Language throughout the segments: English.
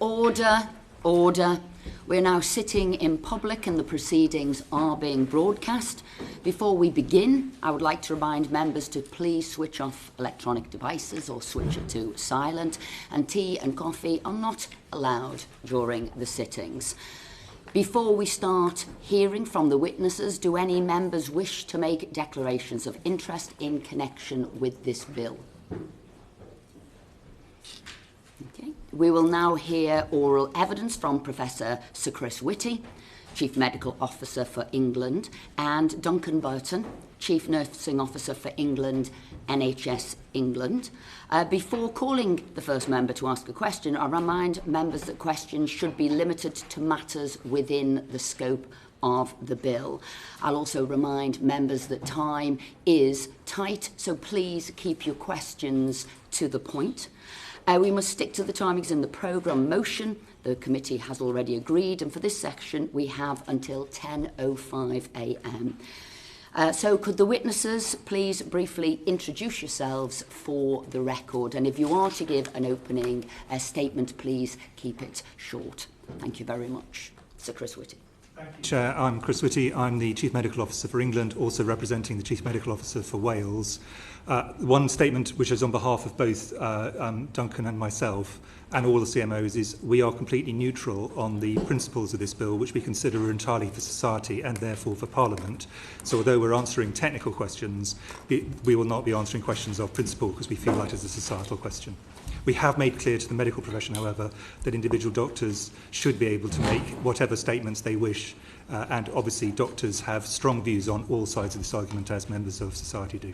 Order, order. We're now sitting in public and the proceedings are being broadcast. Before we begin, I would like to remind members to please switch off electronic devices or switch it to silent, and tea and coffee are not allowed during the sittings. Before we start hearing from the witnesses, do any members wish to make declarations of interest in connection with this bill? Okay. We will now hear oral evidence from Professor Sir Chris Whitty, Chief Medical Officer for England, and Duncan Burton, Chief Nursing Officer for England, NHS England. Before calling the first member to ask a question, I remind members that questions should be limited to matters within the scope of the bill. I'll also remind members that time is tight, so please keep your questions to the point. We must stick to the timings in the programme motion. The committee has already agreed, and for this section we have until 10:05 a.m. So could the witnesses please briefly introduce yourselves for the record, and if you are to give an opening statement, please keep it short. Thank you very much. Sir Chris Whitty. Thank you, Chair. I'm Chris Whitty. I'm the Chief Medical Officer for England, also representing the Chief Medical Officer for Wales. One statement, which is on behalf of both Duncan and myself and all the CMOs, is we are completely neutral on the principles of this bill, which we consider are entirely for society and therefore for Parliament. So although we're answering technical questions, we will not be answering questions of principle because we feel that is a societal question. We have made clear to the medical profession, however, that individual doctors should be able to make whatever statements they wish, and obviously doctors have strong views on all sides of this argument, as members of society do.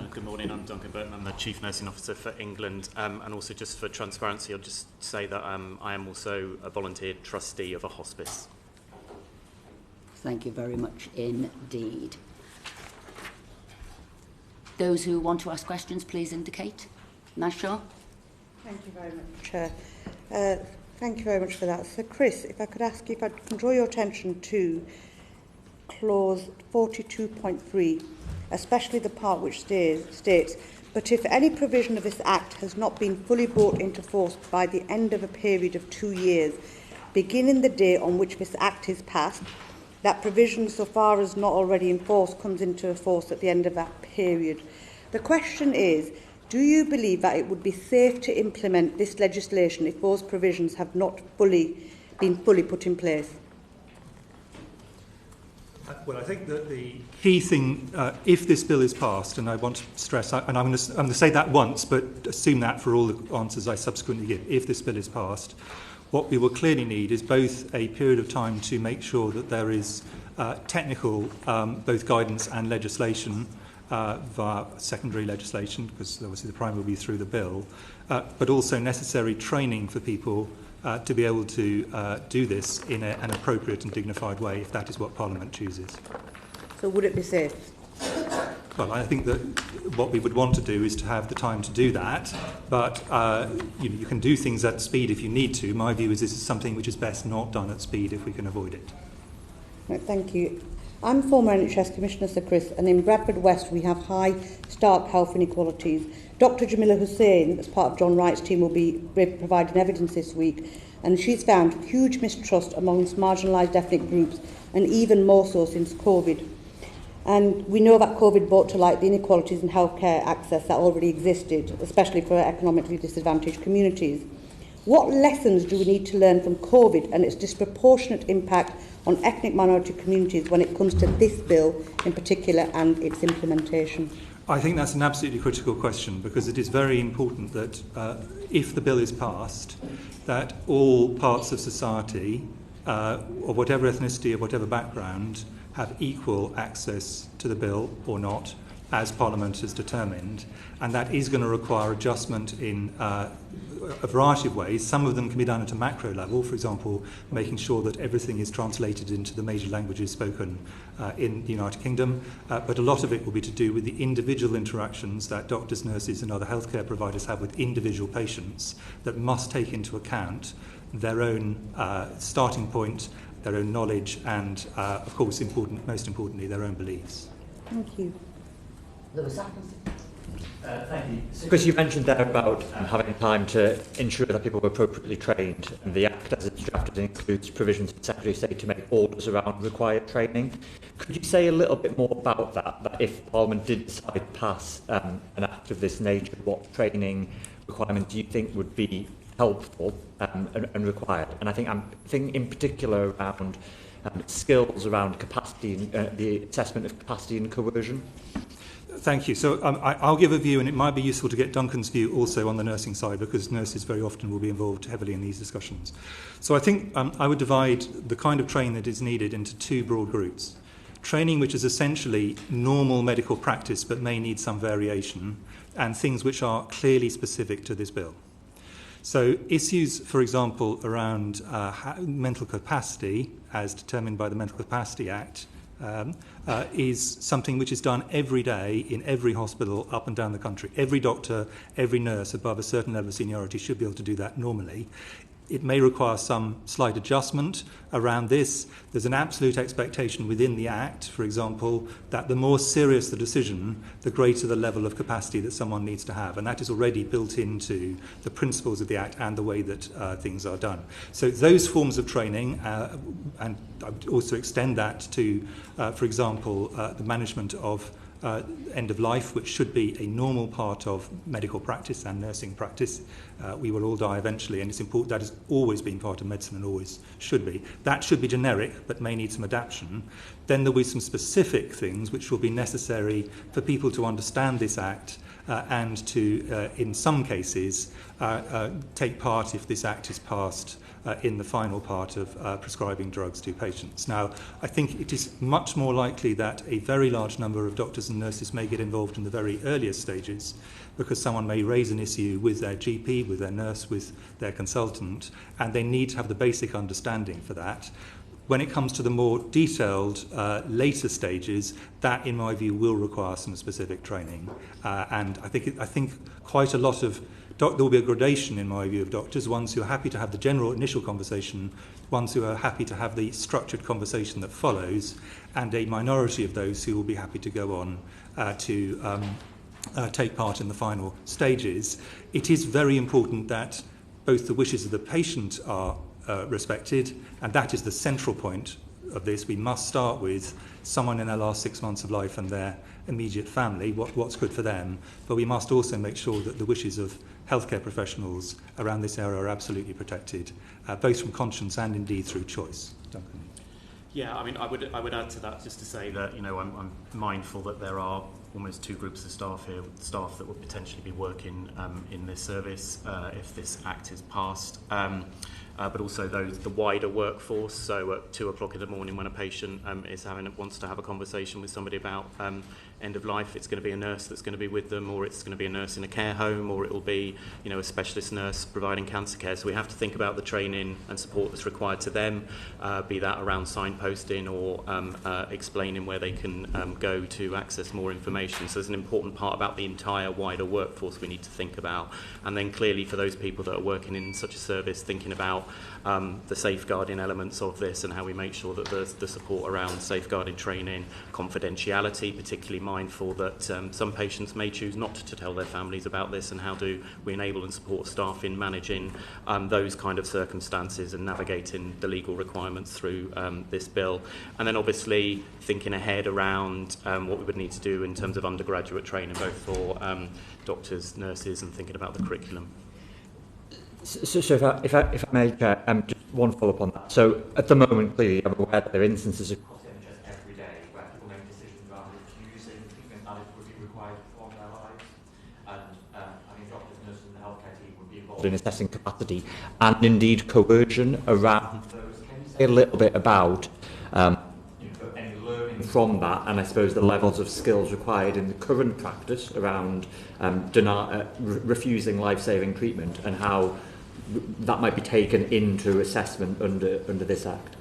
Good morning, I'm Duncan Burton. I'm the Chief Nursing Officer for England, and also just for transparency, I'll just say that I am also a volunteer trustee of a hospice. Thank you very much indeed. Those who want to ask questions, please indicate. Nasha? Thank you very much, Chair. Thank you very much for that. So, Chris, if I could ask you if I can draw your attention to clause 42.3, especially the part which states, but if any provision of this Act has not been fully brought into force by the end of a period of 2 years, beginning the day on which this Act is passed, that provision, so far as not already in force, comes into force at the end of that period. The question is, do you believe that it would be safe to implement this legislation if those provisions have not been fully put in place? Well, I think that the key thing, if this bill is passed, and I want to stress, and I'm going to say that once, but assume that for all the answers I subsequently give, if this bill is passed, what we will clearly need is both a period of time to make sure that there is technical, both guidance and legislation via secondary legislation, because obviously the primary will be through the bill, but also necessary training for people to be able to do this in an appropriate and dignified way, if that is what Parliament chooses. So would it be safe? Well, I think that what we would want to do is to have the time to do that, but you can do things at speed if you need to. My view is this is something which is best not done at speed if we can avoid it. Right, thank you. I'm former NHS Commissioner, Sir Chris, and in Bradford West we have high, stark health inequalities. Dr Jamila Hussain, as part of John Wright's team, will be providing evidence this week, and she's found huge mistrust amongst marginalised ethnic groups, and even more so since COVID. And we know that COVID brought to light the inequalities in healthcare access that already existed, especially for economically disadvantaged communities. What lessons do we need to learn from COVID and its disproportionate impact on ethnic minority communities when it comes to this bill in particular and its implementation? I think that's an absolutely critical question, because it is very important that if the bill is passed, that all parts of society, of whatever ethnicity, of whatever background, have equal access to the bill or not, as Parliament has determined, and that is going to require adjustment in a variety of ways. Some of them can be done at a macro level, for example, making sure that everything is translated into the major languages spoken in the United Kingdom, but a lot of it will be to do with the individual interactions that doctors, nurses and other healthcare providers have with individual patients that must take into account their own starting point, their own knowledge and, of course, most importantly, their own beliefs. Thank you. Thank you. Because you mentioned there about having time to ensure that people were appropriately trained, and the Act as it's drafted includes provisions for the Secretary of State to make orders around required training. Could you say a little bit more about that if Parliament did decide to pass an Act of this nature, what training requirements do you think would be helpful and required? And I think I'm thinking in particular around skills around capacity, the assessment of capacity and coercion. Thank you. So I'll give a view, and it might be useful to get Duncan's view also on the nursing side, because nurses very often will be involved heavily in these discussions. So I think I would divide the kind of training that is needed into two broad groups. Training which is essentially normal medical practice but may need some variation, and things which are clearly specific to this bill. So issues, for example, around mental capacity, as determined by the Mental Capacity Act, is something which is done every day in every hospital up and down the country. Every doctor, every nurse above a certain level of seniority should be able to do that normally. It may require some slight adjustment around this. There's an absolute expectation within the Act, for example, that the more serious the decision, the greater the level of capacity that someone needs to have. And that is already built into the principles of the Act and the way that things are done. So those forms of training, and I would also extend that to, for example, the management of end of life, which should be a normal part of medical practice and nursing practice. We will all die eventually, and it's important. That has always been part of medicine and always should be. That should be generic, but may need some adaptation. Then there will be some specific things which will be necessary for people to understand this Act and to, in some cases, take part if this Act is passed in the final part of prescribing drugs to patients. Now, I think it is much more likely that a very large number of doctors and nurses may get involved in the very earliest stages, because someone may raise an issue with their GP, with their nurse, with their consultant, and they need to have the basic understanding for that. When it comes to the more detailed later stages, that, in my view, will require some specific training. And I think quite a lot of there will be a gradation, in my view, of doctors, ones who are happy to have the general initial conversation, ones who are happy to have the structured conversation that follows, and a minority of those who will be happy to go on to take part in the final stages. It is very important that both the wishes of the patient are respected, and that is the central point of this. We must start with someone in their last 6 months of life and their immediate family, what's good for them, but we must also make sure that the wishes of healthcare professionals around this area are absolutely protected, both from conscience and indeed through choice. Duncan. Yeah, I mean, I would add to that just to say that, you know, I'm mindful that there are almost two groups of staff here, staff that would potentially be working in this service if this Act is passed. But also the wider workforce. So at 2 o'clock in the morning, when a patient wants to have a conversation with somebody about end of life, it's going to be a nurse that's going to be with them, or it's going to be a nurse in a care home, or it will be, you know, a specialist nurse providing cancer care. So we have to think about the training and support that's required to them, be that around signposting or explaining where they can go to access more information. So there's an important part about the entire wider workforce we need to think about. And then clearly for those people that are working in such a service, thinking about the safeguarding elements of this and how we make sure that the support around safeguarding training, confidentiality, particularly mindful that some patients may choose not to tell their families about this, and how do we enable and support staff in managing those kind of circumstances and navigating the legal requirements through this bill. And then obviously thinking ahead around what we would need to do in terms of undergraduate training, both for doctors, nurses, and thinking about the curriculum. So if I may, Chair, just one follow-up on that. So at the moment, clearly, I'm aware that there are instances across the NHS every day where people make decisions around refusing treatment that would be required to perform their lives. And I mean, doctors, nurses, and the healthcare team would be involved in assessing capacity and indeed coercion around those. Can you say a little bit about any learning from that, and I suppose the levels of skills required in the current practice around refusing life-saving treatment, and how that might be taken into assessment under this Act?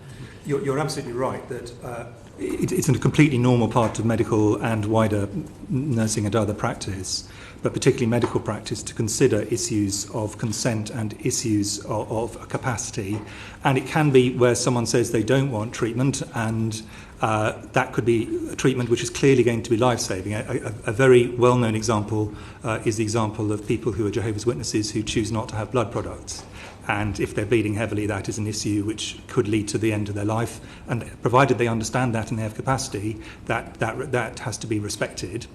You're absolutely right that it's a completely normal part of medical and wider nursing and other practice, but particularly medical practice, to consider issues of consent and issues of capacity. And it can be where someone says they don't want treatment, and that could be a treatment which is clearly going to be life-saving. A very well-known example is the example of people who are Jehovah's Witnesses who choose not to have blood products. And if they're bleeding heavily, that is an issue which could lead to the end of their life. And provided they understand that and they have capacity, that has to be respected.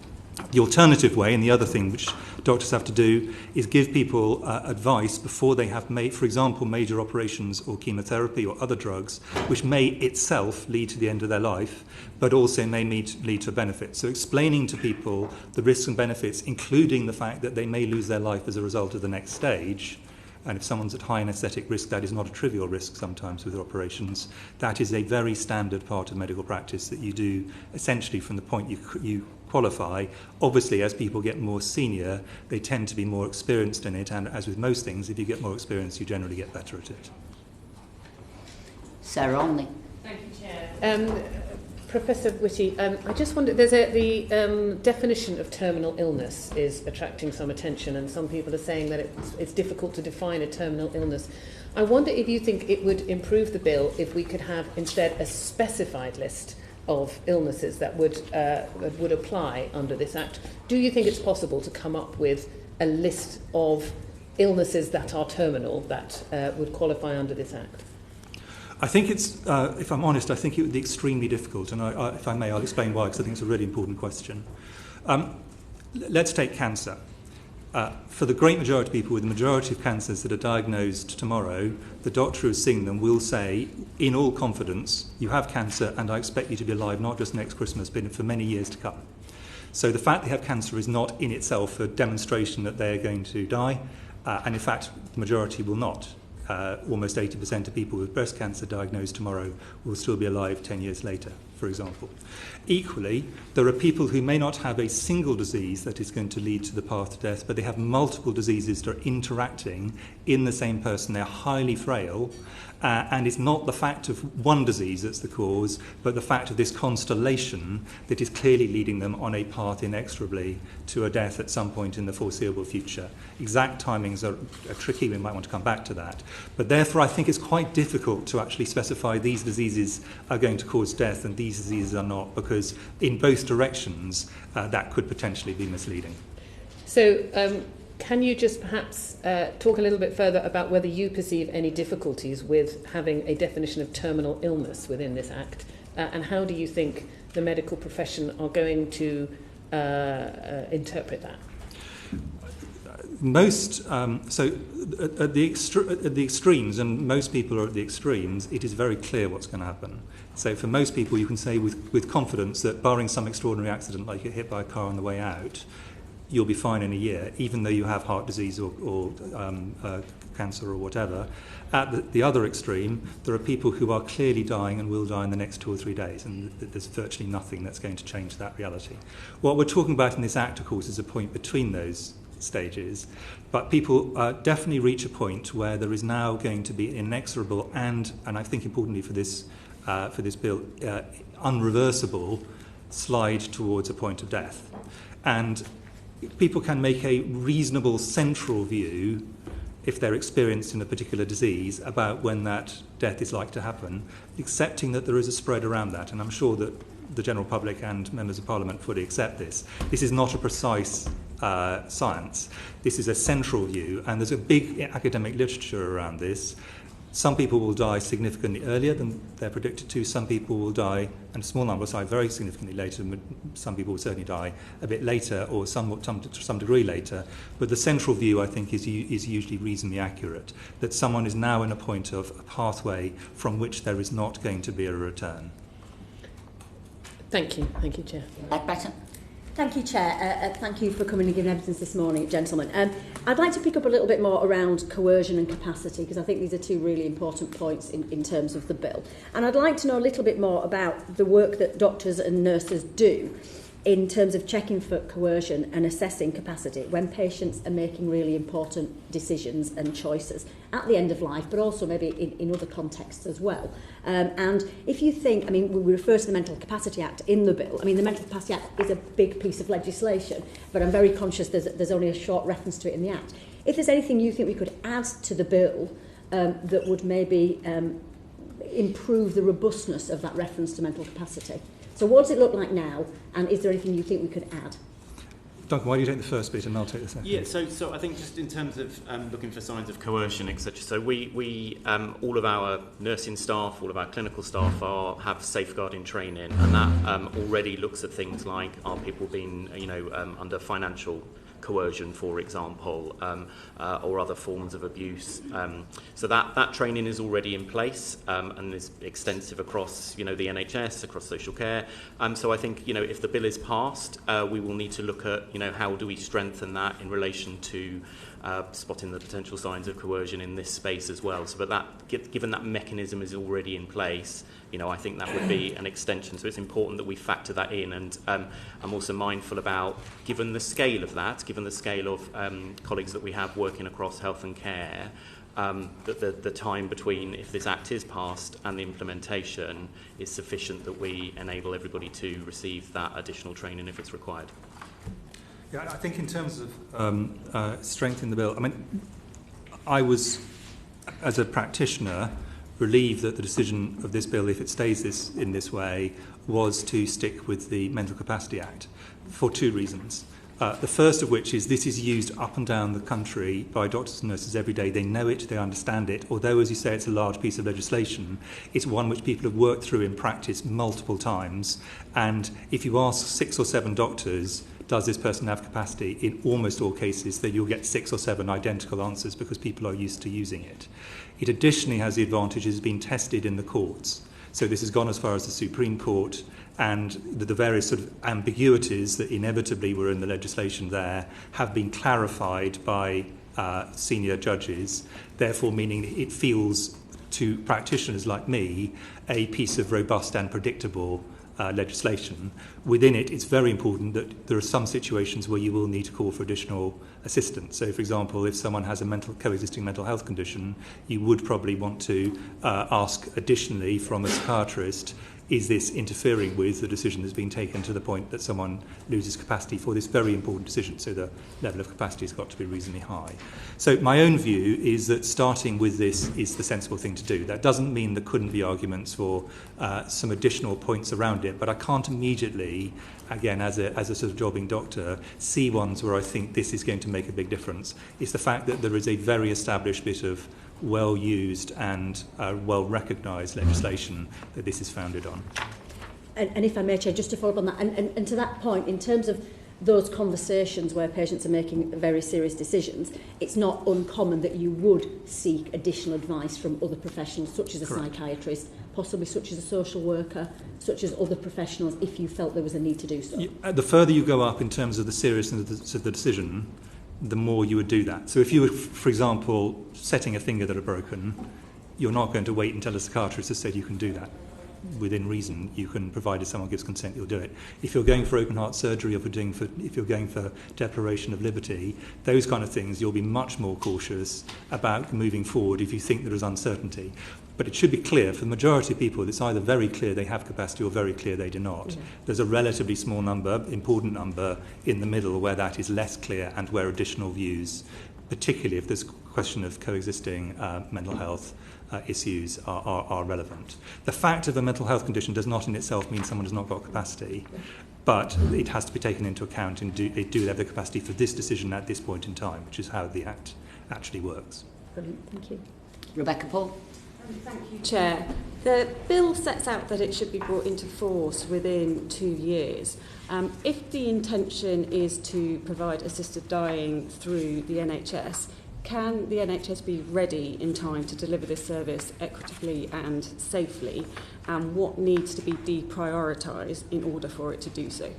The alternative way, and the other thing which doctors have to do, is give people advice before they have, for example, major operations or chemotherapy or other drugs, which may itself lead to the end of their life, but also may lead to a benefit. So explaining to people the risks and benefits, including the fact that they may lose their life as a result of the next stage. And if someone's at high anaesthetic risk, that is not a trivial risk sometimes with operations. That is a very standard part of medical practice that you do essentially from the point you qualify. Obviously, as people get more senior, they tend to be more experienced in it. And as with most things, if you get more experience, you generally get better at it. Sarah Olney. Thank you, Chair. Professor Whitty, I just wondered, the definition of terminal illness is attracting some attention, and some people are saying that it's difficult to define a terminal illness. I wonder if you think it would improve the bill if we could have instead a specified list of illnesses that would apply under this Act. Do you think it's possible to come up with a list of illnesses that are terminal that would qualify under this Act? I think it's, if I'm honest, I think it would be extremely difficult, and if I may, I'll explain why, because I think it's a really important question. Let's take cancer. For the great majority of people with the majority of cancers that are diagnosed tomorrow, the doctor who is seeing them will say, in all confidence, you have cancer and I expect you to be alive not just next Christmas, but for many years to come. So the fact they have cancer is not in itself a demonstration that they are going to die, and in fact, the majority will not. Almost 80% of people with breast cancer diagnosed tomorrow will still be alive 10 years later, for example. Equally, there are people who may not have a single disease that is going to lead to the path to death, but they have multiple diseases that are interacting in the same person. They're highly frail, and it's not the fact of one disease that's the cause, but the fact of this constellation that is clearly leading them on a path inexorably to a death at some point in the foreseeable future. Exact timings are tricky, we might want to come back to that. But therefore I think it's quite difficult to actually specify these diseases are going to cause death and these diseases are not, because in both directions that could potentially be misleading. So can you just perhaps talk a little bit further about whether you perceive any difficulties with having a definition of terminal illness within this Act, and how do you think the medical profession are going to interpret that? Most, so at the extremes, and most people are at the extremes, it is very clear what's going to happen. So for most people, you can say with confidence that barring some extraordinary accident, like you're hit by a car on the way out, you'll be fine in a year, even though you have heart disease or cancer or whatever. At the other extreme, there are people who are clearly dying and will die in the next 2 or 3 days, and there's virtually nothing that's going to change that reality. What we're talking about in this Act, of course, is a point between those stages, but people definitely reach a point where there is now going to be inexorable and I think importantly for this bill, unreversible slide towards a point of death. And people can make a reasonable central view, if they're experienced in a particular disease, about when that death is like to happen, accepting that there is a spread around that. And I'm sure that the general public and members of Parliament fully accept this. This is not a precise science. This is a central view, and there's a big academic literature around this. Some people will die significantly earlier than they're predicted to. Some people will die, and a small number will die very significantly later. Some people will certainly die a bit later, or to some degree later. But the central view, I think, is usually reasonably accurate, that someone is now in a point of a pathway from which there is not going to be a return. Thank you, Chair. Better. Thank you, Chair. Thank you for coming and giving evidence this morning, gentlemen. I'd like to pick up a little bit more around coercion and capacity, because I think these are two really important points in terms of the bill. And I'd like to know a little bit more about the work that doctors and nurses do in terms of checking for coercion and assessing capacity when patients are making really important decisions and choices at the end of life, but also maybe in other contexts as well. And if you think, I mean, we refer to the Mental Capacity Act in the bill. I mean, the Mental Capacity Act is a big piece of legislation, but I'm very conscious there's only a short reference to it in the Act. If there's anything you think we could add to the bill that would maybe improve the robustness of that reference to mental capacity. So what does it look like now, and is there anything you think we could add? Duncan, why do you take the first bit and I'll take the second? Yeah, so I think just in terms of looking for signs of coercion, etc. So we all of our nursing staff, all of our clinical staff have safeguarding training, and that already looks at things like, are people being under financial coercion, for example, or other forms of abuse. So that training is already in place and is extensive across, the NHS, across social care. So I think, if the bill is passed, we will need to look at, how do we strengthen that in relation to spotting the potential signs of coercion in this space as well. So, but given that mechanism is already in place, I think that would be an extension. So it's important that we factor that in. And I'm also mindful about, given the scale of that, given the scale of colleagues that we have working across health and care, that the time between if this act is passed and the implementation is sufficient that we enable everybody to receive that additional training if it's required. Yeah, I think in terms of strengthening the bill, I was, as a practitioner, relieved that the decision of this bill, if it stays in this way, was to stick with the Mental Capacity Act for two reasons. The first of which is this is used up and down the country by doctors and nurses every day. They know it, they understand it. Although, as you say, it's a large piece of legislation, it's one which people have worked through in practice multiple times. And if you ask 6 or 7 doctors, does this person have capacity, in almost all cases, then you'll get 6 or 7 identical answers because people are used to using it. It additionally has the advantage it's been tested in the courts. So this has gone as far as the Supreme Court, and the various sort of ambiguities that inevitably were in the legislation there have been clarified by senior judges, therefore meaning it feels to practitioners like me a piece of robust and predictable legislation. Within it, it's very important that there are some situations where you will need to call for additional assistance. So, for example, if someone has a coexisting mental health condition, you would probably want to ask additionally from a psychiatrist, is this interfering with the decision that's been taken to the point that someone loses capacity for this very important decision? So the level of capacity has got to be reasonably high. So my own view is that starting with this is the sensible thing to do. That doesn't mean there couldn't be arguments for some additional points around it, but I can't immediately, again, as a sort of jobbing doctor, see ones where I think this is going to make a big difference. It's the fact that there is a very established bit of well-used and well-recognised legislation that this is founded on. And if I may, Chair, just to follow up on that, and to that point, in terms of those conversations where patients are making very serious decisions, it's not uncommon that you would seek additional advice from other professionals, such as a psychiatrist, possibly such as a social worker, such as other professionals, if you felt there was a need to do so. The further you go up in terms of the seriousness of the decision, the more you would do that. So if you were, for example, setting a finger that are broken, you're not going to wait until a psychiatrist has said you can do that. Within reason, you can, provided someone gives consent, you'll do it. If you're going for open heart surgery, or if you're going for declaration of liberty, those kind of things, you'll be much more cautious about moving forward if you think there is uncertainty. But it should be clear, for the majority of people, it's either very clear they have capacity or very clear they do not. Yeah. There's a relatively small number, important number, in the middle where that is less clear and where additional views, particularly if there's a question of coexisting mental health issues, are relevant. The fact of a mental health condition does not in itself mean someone has not got capacity, but it has to be taken into account, and they do have the capacity for this decision at this point in time, which is how the Act actually works. Brilliant, thank you. Rebecca Paul. Thank you, Chair. The bill sets out that it should be brought into force within 2 years. If the intention is to provide assisted dying through the NHS, can the NHS be ready in time to deliver this service equitably and safely? And what needs to be deprioritised in order for it to do so?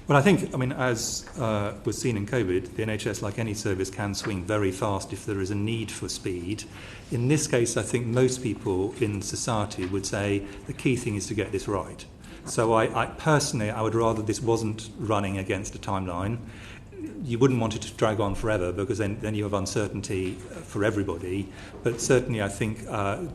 Well, I think, as was seen in COVID, the NHS, like any service, can swing very fast if there is a need for speed. In this case, I think most people in society would say the key thing is to get this right. So I personally, I would rather this wasn't running against a timeline. You wouldn't want it to drag on forever because then you have uncertainty for everybody. But certainly I think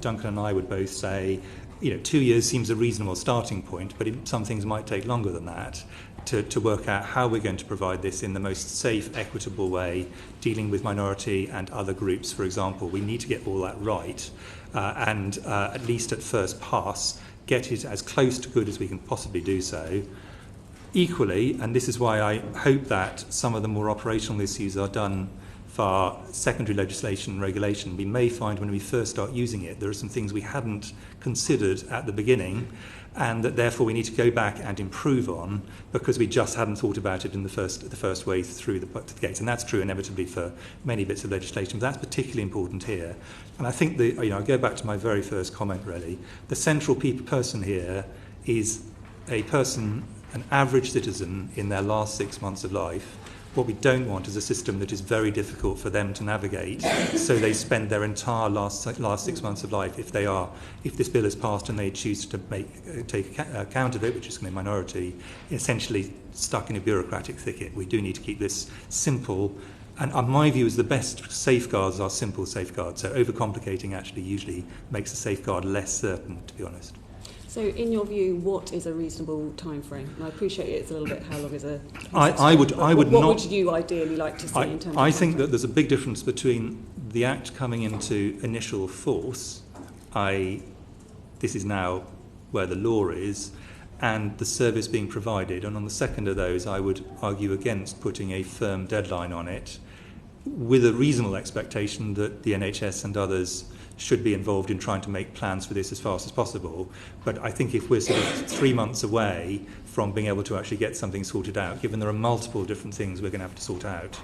Duncan and I would both say, 2 years seems a reasonable starting point, but some things might take longer than that to work out how we're going to provide this in the most safe, equitable way, dealing with minority and other groups, for example. We need to get all that right and at least at first pass, get it as close to good as we can possibly do so. Equally, and this is why I hope that some of the more operational issues are done for secondary legislation and regulation, we may find when we first start using it, there are some things we hadn't considered at the beginning, and that therefore we need to go back and improve on because we just hadn't thought about it in the first way through the gates. And that's true inevitably for many bits of legislation, but that's particularly important here. And I think I go back to my very first comment really. The central person here is a person, an average citizen in their last 6 months of life. What we don't want is a system that is very difficult for them to navigate, so they spend their entire last 6 months of life, if this bill is passed and they choose to take account of it, which is going to be a minority, essentially stuck in a bureaucratic thicket. We do need to keep this simple, and my view is the best safeguards are simple safeguards, so overcomplicating actually usually makes a safeguard less certain, to be honest. So, in your view, what is a reasonable time frame? And I appreciate it's a little bit how long is a... What would you ideally like to see in terms of... I think that there's a big difference between the Act coming into initial force, this is now where the law is, and the service being provided. And on the second of those, I would argue against putting a firm deadline on it, with a reasonable expectation that the NHS and others should be involved in trying to make plans for this as fast as possible. But I think if we're sort of 3 months away from being able to actually get something sorted out, given there are multiple different things we're going to have to sort out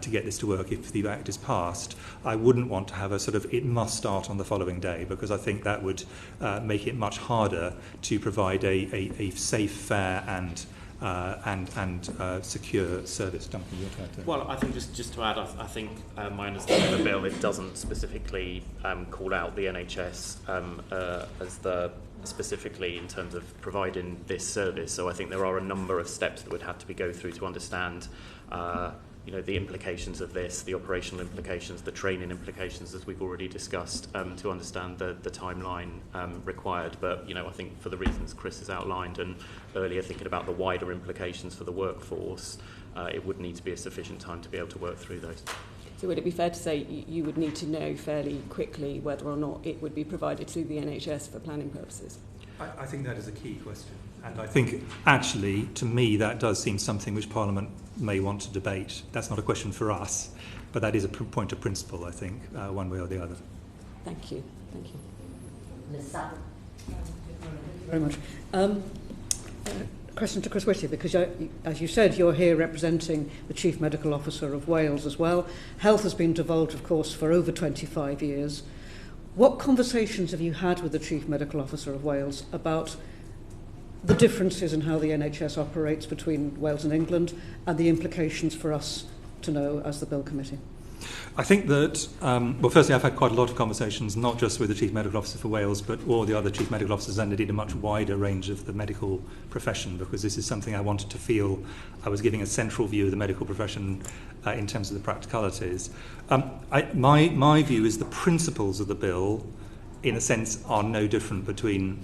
to get this to work if the Act is passed, I wouldn't want to have a sort of it must start on the following day, because I think that would make it much harder to provide a safe, fair and secure service. Duncan, you're trying to... Well, I think just to add, I think my understanding of the bill, it doesn't specifically call out the NHS as the specifically in terms of providing this service. So I think there are a number of steps that would have to be go through to understand the implications of this, the operational implications, the training implications, as we've already discussed, to understand the timeline required. But, I think for the reasons Chris has outlined and earlier thinking about the wider implications for the workforce, it would need to be a sufficient time to be able to work through those. So would it be fair to say you would need to know fairly quickly whether or not it would be provided to the NHS for planning purposes? I think that is a key question. And I think, actually, to me, that does seem something which Parliament may want to debate. That's not a question for us, but that is a point of principle, I think, one way or the other. Thank you. Thank you. Ms. Saville. Very much. Question to Chris Whitty, because as you said, you're here representing the Chief Medical Officer of Wales as well. Health has been devolved, of course, for over 25 years. What conversations have you had with the Chief Medical Officer of Wales about the differences in how the NHS operates between Wales and England and the implications for us to know as the Bill Committee? I think that, firstly, I've had quite a lot of conversations, not just with the Chief Medical Officer for Wales, but all the other Chief Medical Officers, and indeed a much wider range of the medical profession, because this is something I wanted to feel I was giving a central view of the medical profession in terms of the practicalities. My view is the principles of the bill, in a sense, are no different between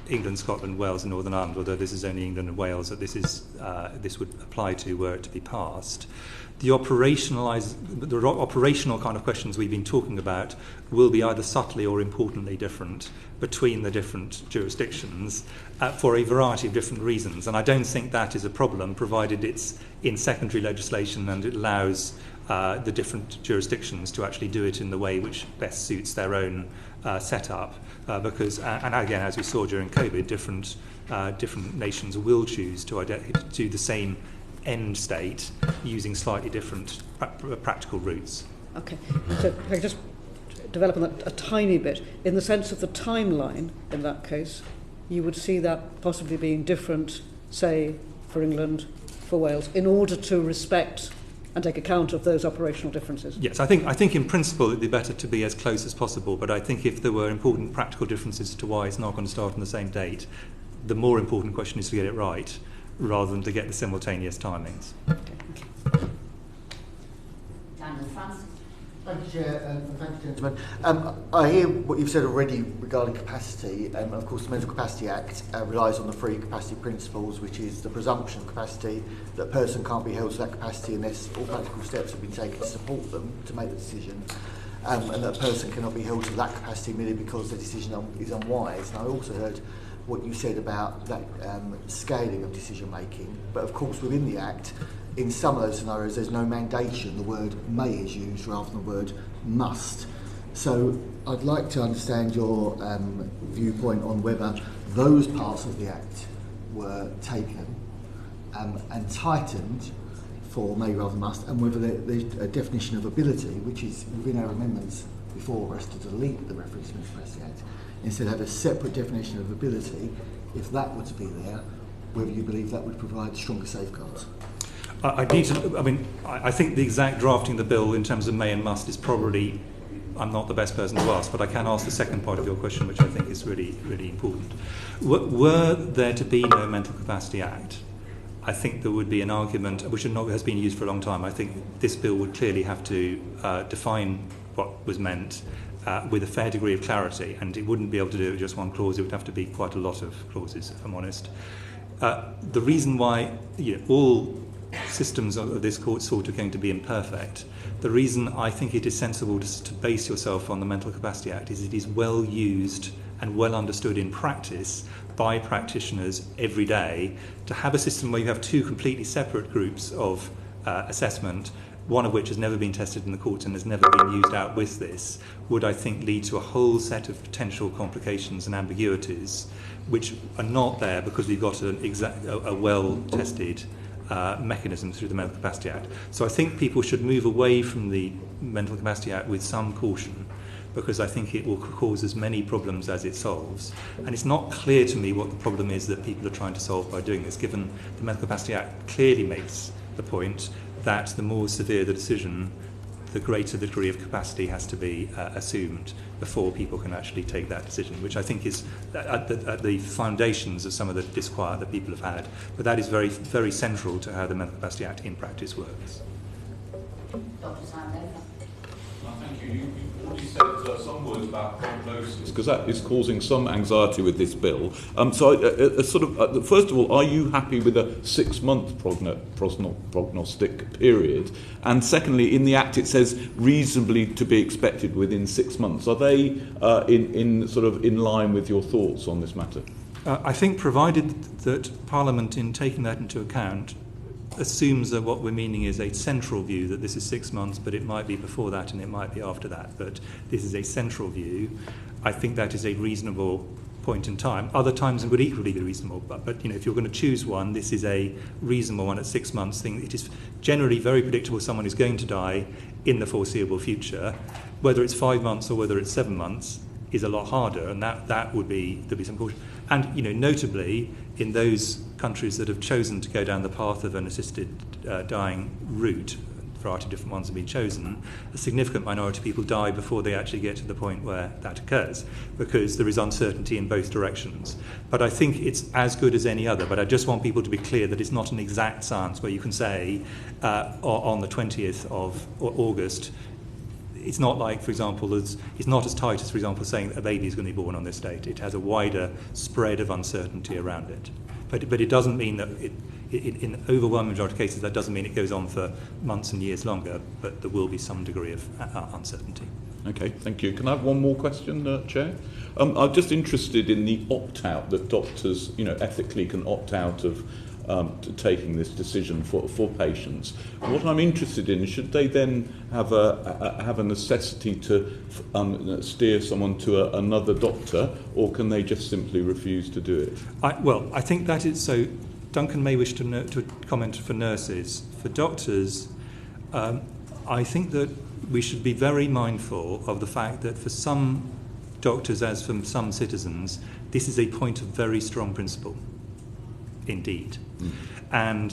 England, Scotland, Wales and Northern Ireland, although this is only England and Wales that this would apply to were it to be passed. The operational kind of questions we've been talking about will be either subtly or importantly different between the different jurisdictions for a variety of different reasons. And I don't think that is a problem, provided it's in secondary legislation and it allows the different jurisdictions to actually do it in the way which best suits their own setup. Because, and again, as we saw during COVID, different nations will choose to do the same end state using slightly different practical routes. Okay, so if I could just develop on that a tiny bit, in the sense of the timeline, in that case, you would see that possibly being different, say, for England, for Wales, in order to respect and take account of those operational differences? Yes, I think in principle it'd be better to be as close as possible, but I think if there were important practical differences as to why it's not going to start on the same date, the more important question is to get it right, rather than to get the simultaneous timings. Daniel Francis. Thank you, Chair, and thank you, gentlemen. I hear what you've said already regarding capacity. Of course, the Mental Capacity Act relies on the three capacity principles, which is the presumption of capacity, that a person can't be held to that capacity unless all practical steps have been taken to support them to make the decision, and that a person cannot be held to that capacity merely because the decision is unwise. And I also heard what you said about that scaling of decision making, but of course within the Act, in some of those scenarios, there's no mandation. The word may is used rather than the word must. So I'd like to understand your viewpoint on whether those parts of the Act were taken and tightened for may rather than must, and whether there's a definition of ability, which is within our amendments before us to delete the reference to the Mental Capacity Act, instead have a separate definition of ability, if that were to be there, whether you believe that would provide stronger safeguards. I think the exact drafting of the bill in terms of may and must is probably, I'm not the best person to ask, but I can ask the second part of your question, which I think is really, really important. Were there to be no Mental Capacity Act, I think there would be an argument, which has been used for a long time. I think this bill would clearly have to define what was meant with a fair degree of clarity, and it wouldn't be able to do it with just one clause. It would have to be quite a lot of clauses, if I'm honest. The reason why all systems of this sort are going to be imperfect, the reason I think it is sensible to base yourself on the Mental Capacity Act is it is well used and well understood in practice by practitioners every day. To have a system where you have two completely separate groups of assessment, one of which has never been tested in the courts and has never been used out with this, would, I think, lead to a whole set of potential complications and ambiguities which are not there because we've got a well-tested mechanism through the Mental Capacity Act. So I think people should move away from the Mental Capacity Act with some caution, because I think it will cause as many problems as it solves. And it's not clear to me what the problem is that people are trying to solve by doing this, given the Mental Capacity Act clearly makes the point that the more severe the decision, the greater the degree of capacity has to be assumed before people can actually take that decision, which I think is at the foundations of some of the disquiet that people have had. But that is very, very central to how the Mental Capacity Act in practice works. Dr. Simon. Thank you. You already said some words about prognosis, because that is causing some anxiety with this bill. First of all, are you happy with a 6-month prognostic period? And secondly, in the Act it says reasonably to be expected within 6 months. Are they in line with your thoughts on this matter? I think, provided that Parliament, in taking that into account, assumes that what we're meaning is a central view, that this is 6 months, but it might be before that and it might be after that, but this is a central view, I think that is a reasonable point in time. Other times would equally be reasonable, but if you're going to choose one, this is a reasonable one at 6 months. It is generally very predictable someone is going to die in the foreseeable future. Whether it's 5 months or whether it's 7 months is a lot harder, and there'd be some caution. And notably, in those countries that have chosen to go down the path of an assisted dying route, a variety of different ones have been chosen, a significant minority of people die before they actually get to the point where that occurs, because there is uncertainty in both directions. But I think it's as good as any other, but I just want people to be clear that it's not an exact science where you can say on the 20th of August, it's not like, for example, it's not as tight as, for example, saying that a baby is going to be born on this date. It has a wider spread of uncertainty around it. But it doesn't mean that, in the overwhelming majority of cases, that doesn't mean it goes on for months and years longer, but there will be some degree of uncertainty. Okay, thank you. Can I have one more question, Chair? I'm just interested in the opt-out, that doctors, ethically can opt out of to taking this decision for patients. What I'm interested in, should they then have a necessity to steer someone to another doctor, or can they just simply refuse to do it? I think that is so. Duncan may wish to comment for nurses. For doctors, I think that we should be very mindful of the fact that for some doctors, as for some citizens, this is a point of very strong principle indeed. And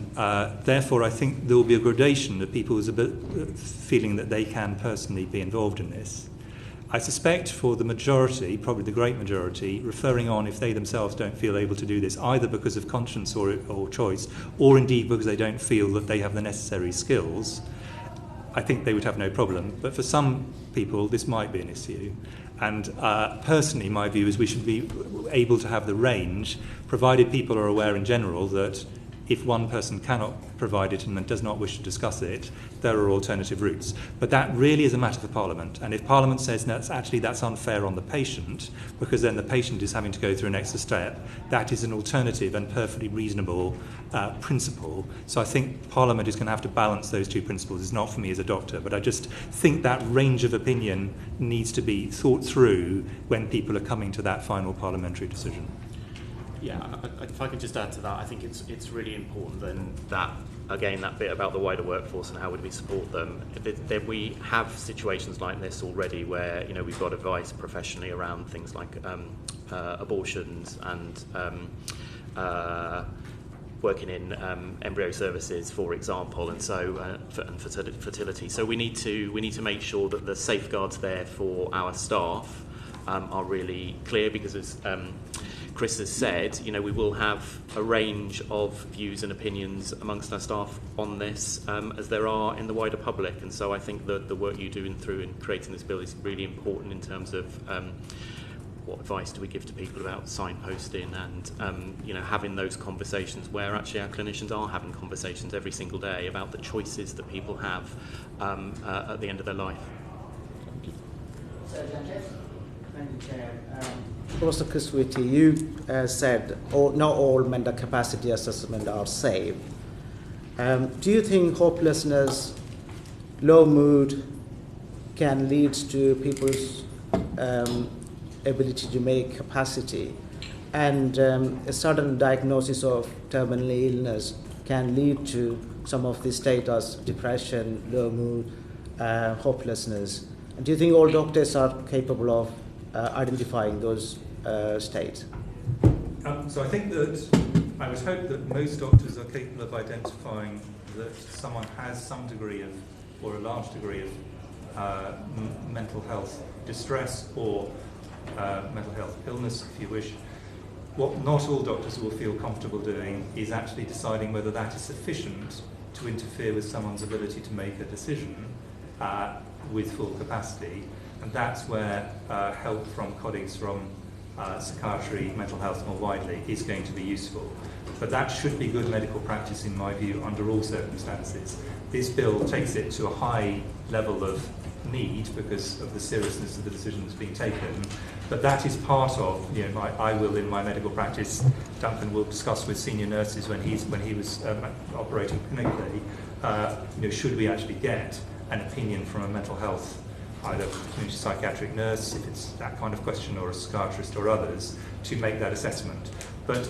therefore I think there will be a gradation of people who's a bit feeling that they can personally be involved in this. I suspect for the majority, probably the great majority, referring on if they themselves don't feel able to do this, either because of conscience or choice, or indeed because they don't feel that they have the necessary skills, I think they would have no problem. But for some people, this might be an issue. And personally, my view is we should be able to have the range, provided people are aware in general that if one person cannot provide it and does not wish to discuss it, there are alternative routes. But that really is a matter for Parliament. And if Parliament says that's unfair on the patient, because then the patient is having to go through an extra step, that is an alternative and perfectly reasonable principle. So I think Parliament is going to have to balance those two principles. It's not for me as a doctor, but I just think that range of opinion needs to be thought through when people are coming to that final parliamentary decision. Yeah, if I could just add to that, I think it's really important then that, again, that bit about the wider workforce and how would we support them. That we have situations like this already where, we've got advice professionally around things like abortions and working in embryo services, for example, and so and fertility. So we need to make sure that the safeguards there for our staff are really clear, because as Chris has said, we will have a range of views and opinions amongst our staff on this, as there are in the wider public. And so I think that the work you do in creating this bill is really important in terms of what advice do we give to people about signposting and having those conversations where actually our clinicians are having conversations every single day about the choices that people have at the end of their life. Thank you, Chair. Professor Chris Whitty, you said not all mental capacity assessments are safe. Do you think hopelessness, low mood can lead to people's ability to make capacity, and a sudden diagnosis of terminal illness can lead to some of these states as depression, low mood, hopelessness? And do you think all doctors are capable of identifying those states? So I think that I would hope that most doctors are capable of identifying that someone has some degree of, or a large degree of, mental health distress or mental health illness, if you wish. What not all doctors will feel comfortable doing is actually deciding whether that is sufficient to interfere with someone's ability to make a decision with full capacity. And that's where help from colleagues from psychiatry, mental health more widely, is going to be useful. But that should be good medical practice in my view under all circumstances. This bill takes it to a high level of need because of the seriousness of the decision that's being taken. But that is part of, I will in my medical practice, Duncan will discuss with senior nurses when he was operating clinically, should we actually get an opinion from a mental health, either community psychiatric nurse, if it's that kind of question, or a psychiatrist or others, to make that assessment. But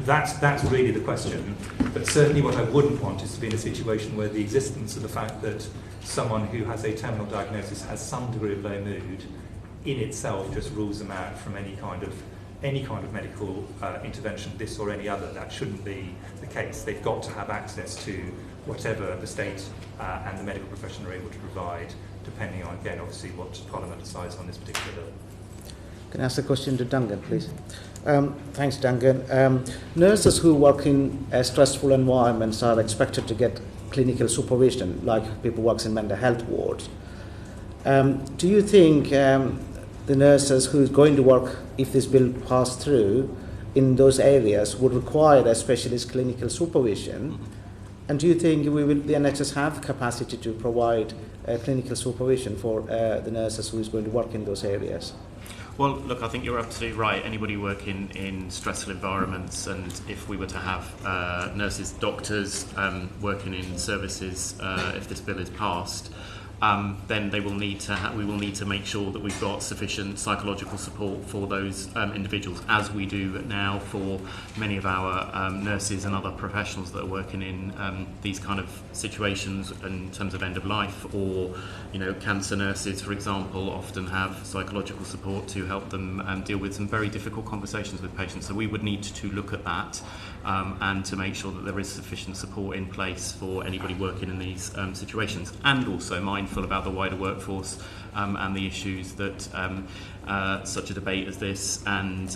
that's really the question. But certainly what I wouldn't want is to be in a situation where the existence of the fact that someone who has a terminal diagnosis has some degree of low mood in itself just rules them out from any kind of medical intervention, this or any other. That shouldn't be the case. They've got to have access to whatever the state and the medical profession are able to provide, depending on, again, obviously what Parliament decides on this particular bill. Can I ask a question to Duncan, please? Thanks, Duncan. Nurses who work in stressful environments are expected to get clinical supervision, like people who work in mental health wards. Do you think the nurses who is going to work, if this bill passed through, in those areas would require a specialist clinical supervision? And do you think the NHS have capacity to provide clinical supervision for the nurses who is going to work in those areas? Well, look, I think you're absolutely right. Anybody working in stressful environments, and if we were to have nurses, doctors working in services, if this bill is passed, then we will need to make sure that we've got sufficient psychological support for those individuals, as we do now for many of our nurses and other professionals that are working in these kind of situations in terms of end of life or cancer nurses, for example, often have psychological support to help them deal with some very difficult conversations with patients. So we would need to look at that and to make sure that there is sufficient support in place for anybody working in these situations, and also mindful about the wider workforce and the issues that such a debate as this and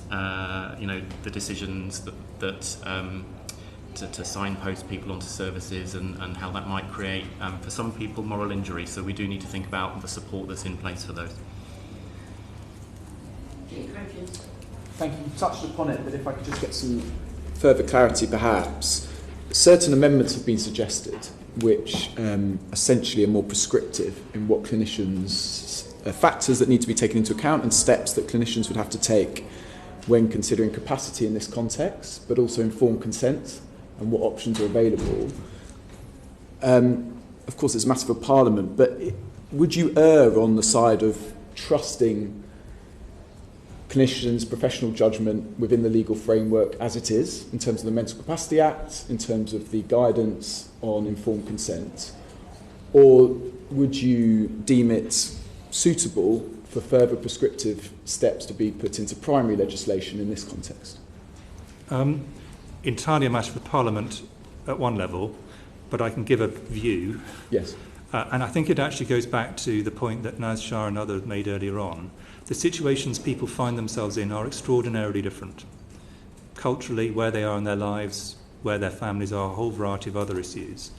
the decisions that to signpost people onto services and how that might create, for some people, moral injury. So we do need to think about the support that's in place for those. Thank you. You touched upon it, but if I could just get some further clarity, perhaps. Certain amendments have been suggested, which essentially are more prescriptive in what clinicians, factors that need to be taken into account and steps that clinicians would have to take when considering capacity in this context, but also informed consent and what options are available. Of course, it's a matter for Parliament, but would you err on the side of trusting clinicians' professional judgment within the legal framework as it is, in terms of the Mental Capacity Act, in terms of the guidance on informed consent? Or would you deem it suitable for further prescriptive steps to be put into primary legislation in this context? Entirely a matter for Parliament at one level, but I can give a view. Yes. And I think it actually goes back to the point that Naz Shah and others made earlier on. The situations people find themselves in are extraordinarily different. Culturally, where they are in their lives, where their families are, a whole variety of other issues.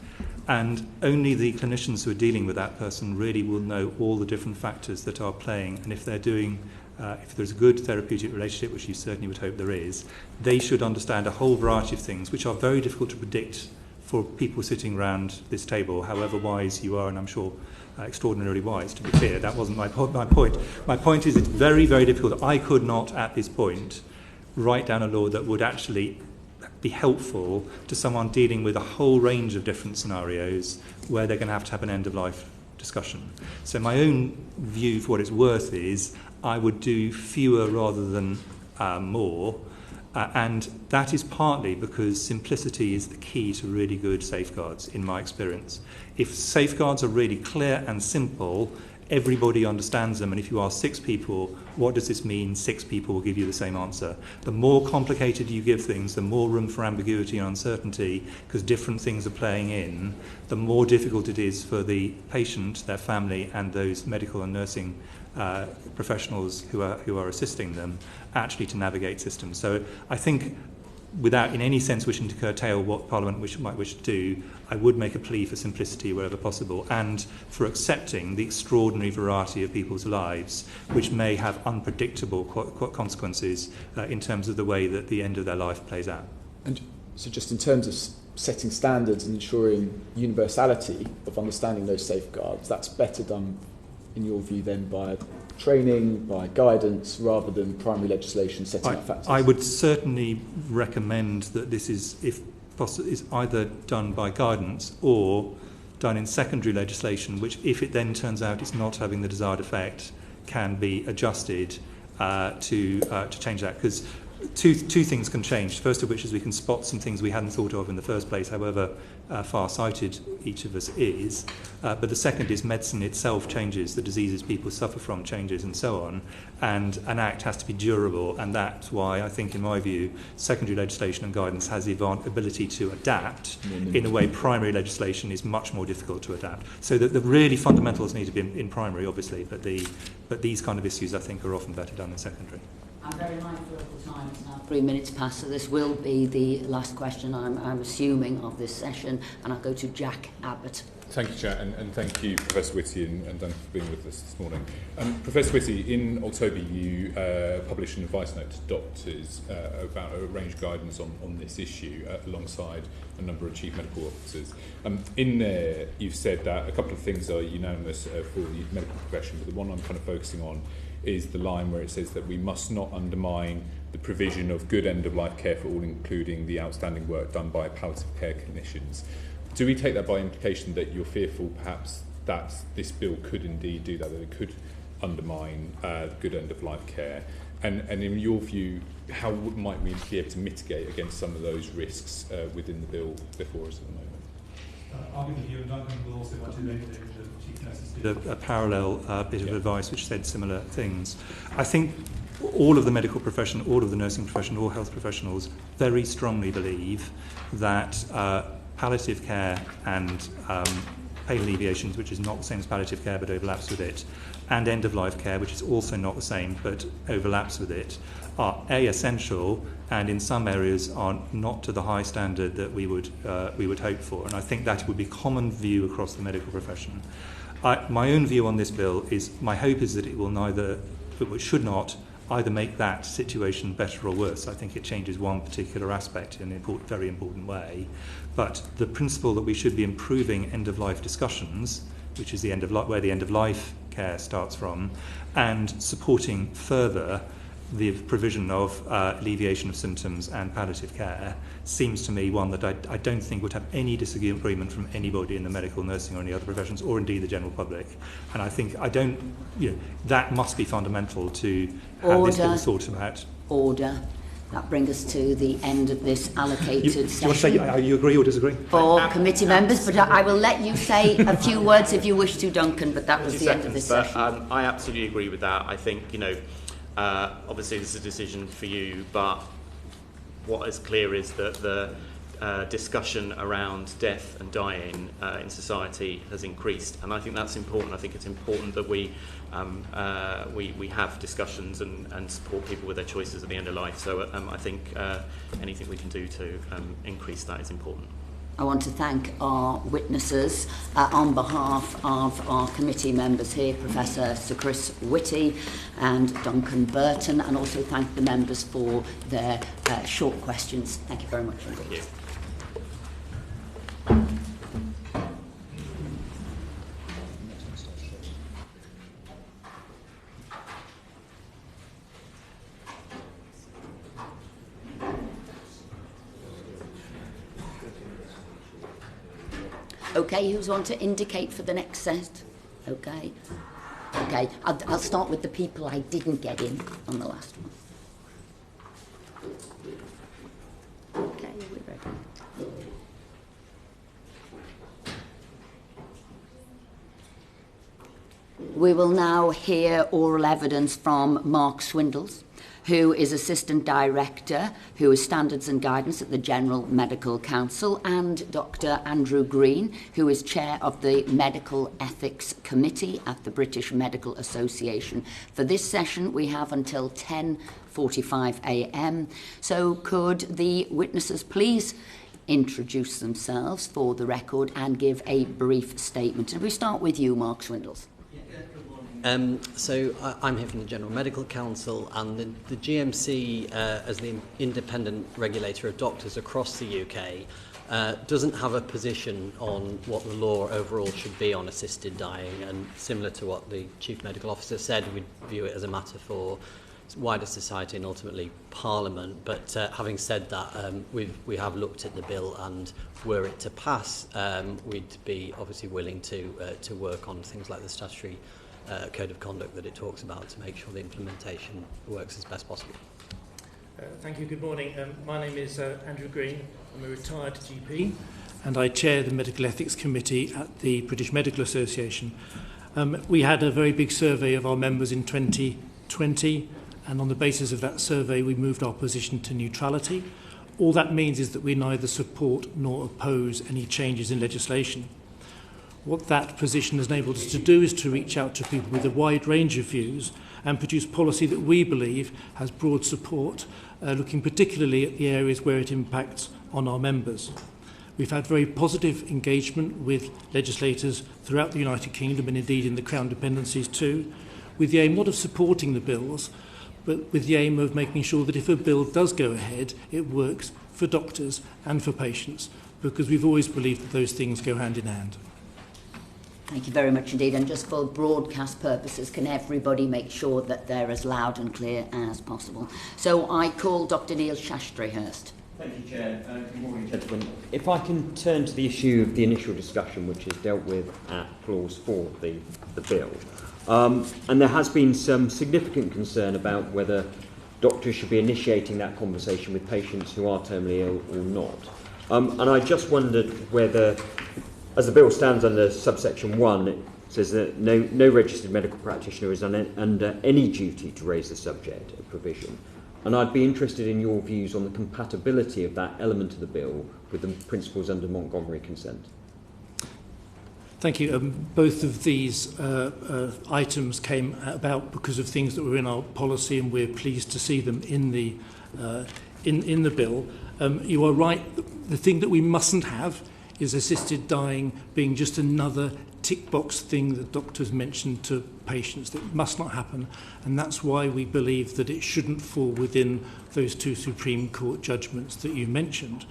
And only the clinicians who are dealing with that person really will know all the different factors that are playing. And if they're doing, if there's a good therapeutic relationship, which you certainly would hope there is, they should understand a whole variety of things, which are very difficult to predict for people sitting around this table, however wise you are, and I'm sure extraordinarily wise, to be clear. That wasn't my point. My point is it's very, very difficult. I could not, at this point, write down a law that would actually be helpful to someone dealing with a whole range of different scenarios where they're going to have an end-of-life discussion. So my own view, for what it's worth, is I would do fewer rather than more, and that is partly because simplicity is the key to really good safeguards, in my experience. If safeguards are really clear and simple, everybody understands them, and if you ask 6 people, what does this mean? 6 people will give you the same answer. The more complicated you give things, the more room for ambiguity and uncertainty, because different things are playing in, the more difficult it is for the patient, their family, and those medical and nursing professionals who are assisting them actually to navigate systems. So I think, without in any sense wishing to curtail what Parliament might wish to do, I would make a plea for simplicity wherever possible, and for accepting the extraordinary variety of people's lives, which may have unpredictable consequences in terms of the way that the end of their life plays out. And so just in terms of setting standards and ensuring universality of understanding those safeguards, that's better done, in your view, then by training, by guidance, rather than primary legislation setting up factors? I would certainly recommend that this is, if possible, is either done by guidance or done in secondary legislation, which, if it then turns out it's not having the desired effect, can be adjusted to change that. Because two things can change. First of which is we can spot some things we hadn't thought of in the first place, however far-sighted each of us is. But the second is medicine itself changes, the diseases people suffer from changes, and so on. And an act has to be durable, and that's why I think, in my view, secondary legislation and guidance has the ability to adapt in a way primary legislation is much more difficult to adapt. So that the really fundamentals need to be in primary, obviously, but these kind of issues, I think, are often better done in secondary. I'm very mindful of the time. It's now 3 minutes past, so this will be the last question, I'm assuming, of this session, and I'll go to Jack Abbott. Thank you, Chair, and thank you, Professor Whitty and Duncan, for being with us this morning. Professor Whitty, in October you published an advice note to doctors about arranged guidance on this issue alongside a number of chief medical officers. In there, you've said that a couple of things are unanimous for the medical profession, but the one I'm kind of focusing on is the line where it says that we must not undermine the provision of good end-of-life care for all, including the outstanding work done by palliative care clinicians. Do we take that by implication that you're fearful perhaps that this bill could indeed do that it could undermine good end-of-life care? And in your view, how might we be able to mitigate against some of those risks within the bill before us at the moment? I'll give the view, and Duncan will also want to make the Chief Nurse did a parallel bit of advice which said similar things. I think all of the medical profession, all of the nursing profession, all health professionals very strongly believe that palliative care and pain alleviations, which is not the same as palliative care but overlaps with it, and end-of-life care, which is also not the same but overlaps with it, are essential, and in some areas are not to the high standard that we would hope for. And I think that would be common view across the medical profession. My own view on this bill is, my hope is that it should not either make that situation better or worse. I think it changes one particular aspect in a very important way. But the principle that we should be improving end-of-life discussions, which is where the end-of-life care starts from, and supporting further the provision of alleviation of symptoms and palliative care, seems to me one that I don't think would have any disagreement from anybody in the medical, nursing or any other professions, or indeed the general public. And I think that must be fundamental to how this bill is thought about. Order. That brings us to the end of this allocated session. Do you want to say you agree or disagree? For committee members, but I will let you say a few words if you wish to, Duncan, but that was the end of this session. I absolutely agree with that. I think, obviously this is a decision for you, but what is clear is that the discussion around death and dying in society has increased, and I think that's important. I think it's important that we have discussions and support people with their choices at the end of life. So I think anything we can do to increase that is important. I want to thank our witnesses on behalf of our committee members here, Professor Sir Chris Whitty and Duncan Burton, and also thank the members for their short questions. Thank you very much indeed. Thank you. Okay, who's want to indicate for the next set? Okay. I'll start with the people I didn't get in on the last one. Okay, we're ready. We will now hear oral evidence from Mark Swindells, who is Assistant Director, who is Standards and Guidance at the General Medical Council, and Dr. Andrew Green, who is Chair of the Medical Ethics Committee at the British Medical Association. For this session, we have until 10:45 a.m. So could the witnesses please introduce themselves for the record and give a brief statement? And we start with you, Mark Swindells. So I'm here from the General Medical Council, and the GMC, as the independent regulator of doctors across the UK, doesn't have a position on what the law overall should be on assisted dying, and similar to what the Chief Medical Officer said, we view it as a matter for wider society and ultimately Parliament. But having said that, we have looked at the bill, and were it to pass, we'd be obviously willing to work on things like the statutory code of conduct that it talks about to make sure the implementation works as best possible. Thank you. Good morning. My name is Andrew Green. I'm a retired GP, and I chair the Medical Ethics Committee at the British Medical Association. We had a very big survey of our members in 2020, and on the basis of that survey we moved our position to neutrality. All that means is that we neither support nor oppose any changes in legislation. What that position has enabled us to do is to reach out to people with a wide range of views and produce policy that we believe has broad support, looking particularly at the areas where it impacts on our members. We've had very positive engagement with legislators throughout the United Kingdom, and indeed in the Crown dependencies too, with the aim not of supporting the bills, but with the aim of making sure that if a bill does go ahead, it works for doctors and for patients, because we've always believed that those things go hand in hand. Thank you very much indeed. And just for broadcast purposes, can everybody make sure that they're as loud and clear as possible? So I call Dr. Neil Shastrihurst. Thank you, Chair. Good morning, gentlemen. If I can turn to the issue of the initial discussion, which is dealt with at Clause 4 of the bill. And there has been some significant concern about whether doctors should be initiating that conversation with patients who are terminally ill or not. And I just wondered whether As the bill stands under subsection 1, it says that no registered medical practitioner is under any duty to raise the subject of provision. And I'd be interested in your views on the compatibility of that element of the bill with the principles under Montgomery consent. Thank you. Both of these items came about because of things that were in our policy, and we're pleased to see them in the bill. You are right. The thing that we mustn't have is assisted dying being just another tick box thing that doctors mention to patients. That must not happen, and that's why we believe that it shouldn't fall within those 2 Supreme Court judgments that you mentioned.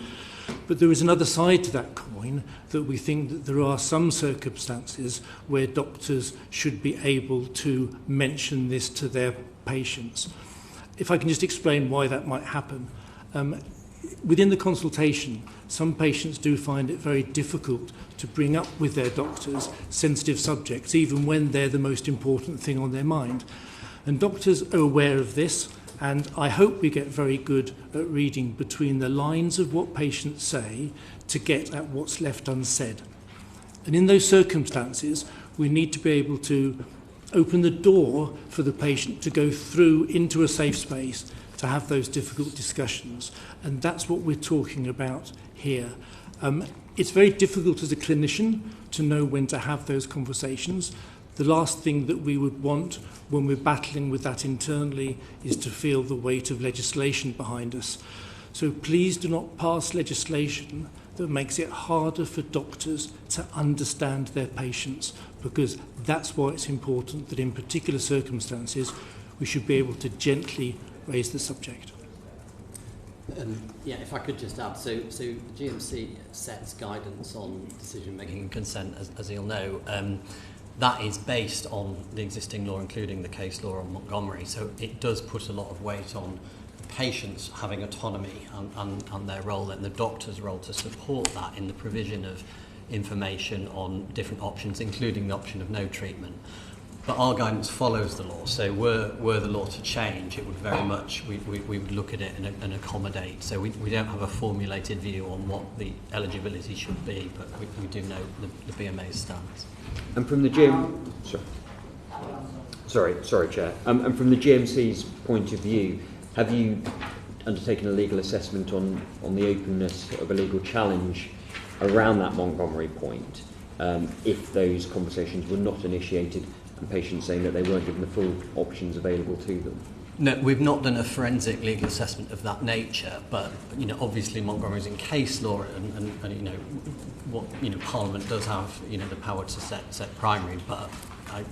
But there is another side to that coin, that we think that there are some circumstances where doctors should be able to mention this to their patients. If I can just explain why that might happen. Within the consultation, some patients do find it very difficult to bring up with their doctors sensitive subjects, even when they're the most important thing on their mind. And doctors are aware of this, and I hope we get very good at reading between the lines of what patients say to get at what's left unsaid. And in those circumstances, we need to be able to open the door for the patient to go through into a safe space to have those difficult discussions. And that's what we're talking about here. It's very difficult as a clinician to know when to have those conversations. The last thing that we would want when we're battling with that internally is to feel the weight of legislation behind us. So please do not pass legislation that makes it harder for doctors to understand their patients, because that's why it's important that in particular circumstances we should be able to gently raise the subject. Yeah, if I could just add, so the GMC sets guidance on decision-making and consent, as you'll know. That is based on the existing law, including the case law on Montgomery. So it does put a lot of weight on patients having autonomy and their role, and the doctor's role to support that in the provision of information on different options, including the option of no treatment. But our guidance follows the law, so were the law to change, it would very much, we would look at it and accommodate. So we don't have a formulated view on what the eligibility should be, but we do know the BMA's stance. And from the Sorry, Chair. And from the GMC's point of view, have you undertaken a legal assessment on the openness of a legal challenge around that Montgomery point, if those conversations were not initiated and patients saying that they weren't given the full options available to them? No, we've not done a forensic legal assessment of that nature, but obviously Montgomery's in case law, and Parliament does have the power to set primary. But I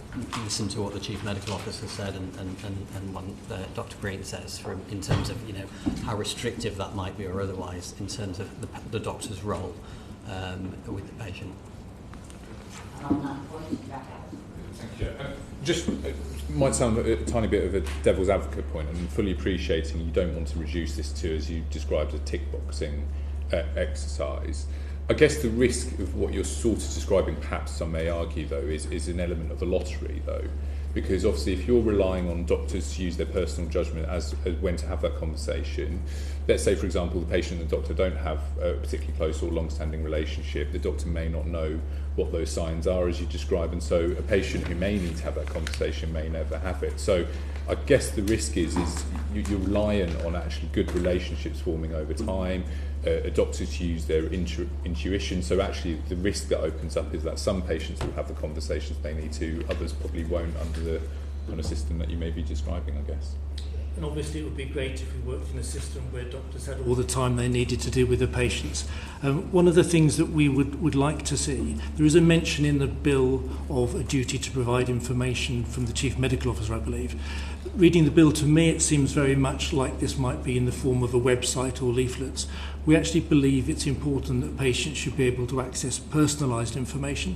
listened to what the Chief Medical Officer said and what Dr. Green says in terms of how restrictive that might be or otherwise in terms of the doctor's role with the patient. Thank you. Just might sound a tiny bit of a devil's advocate point, and fully appreciating you don't want to reduce this to, as you described, a tick boxing exercise. I guess the risk of what you're sort of describing, perhaps some may argue, though, is an element of a lottery, though, because obviously if you're relying on doctors to use their personal judgment as when to have that conversation, let's say, for example, the patient and the doctor don't have a particularly close or long-standing relationship, the doctor may not know what those signs are, as you describe, and so a patient who may need to have that conversation may never have it. So I guess the risk is you're reliant on actually good relationships forming over time, doctors use their intuition, so actually the risk that opens up is that some patients will have the conversations they need to, others probably won't under the kind of system that you may be describing, I guess. And obviously it would be great if we worked in a system where doctors had all the time they needed to deal with the patients. One of the things that we would like to see, there is a mention in the bill of a duty to provide information from the Chief Medical Officer, I believe. Reading the bill, to me it seems very much like this might be in the form of a website or leaflets. We actually believe it's important that patients should be able to access personalised information,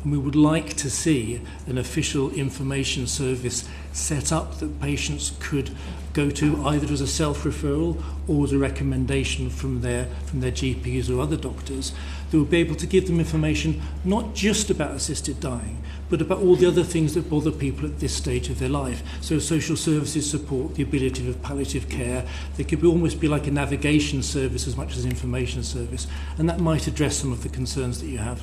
and we would like to see an official information service set up that patients could go to either as a self-referral or as a recommendation from their GPs or other doctors that would be able to give them information not just about assisted dying, but about all the other things that bother people at this stage of their life. So social services support, the ability of palliative care. They could almost be like a navigation service as much as an information service, and that might address some of the concerns that you have.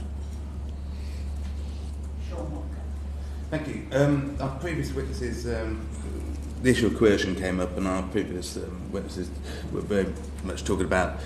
Our previous witnesses, the issue of coercion came up, and our previous witnesses were very much talking about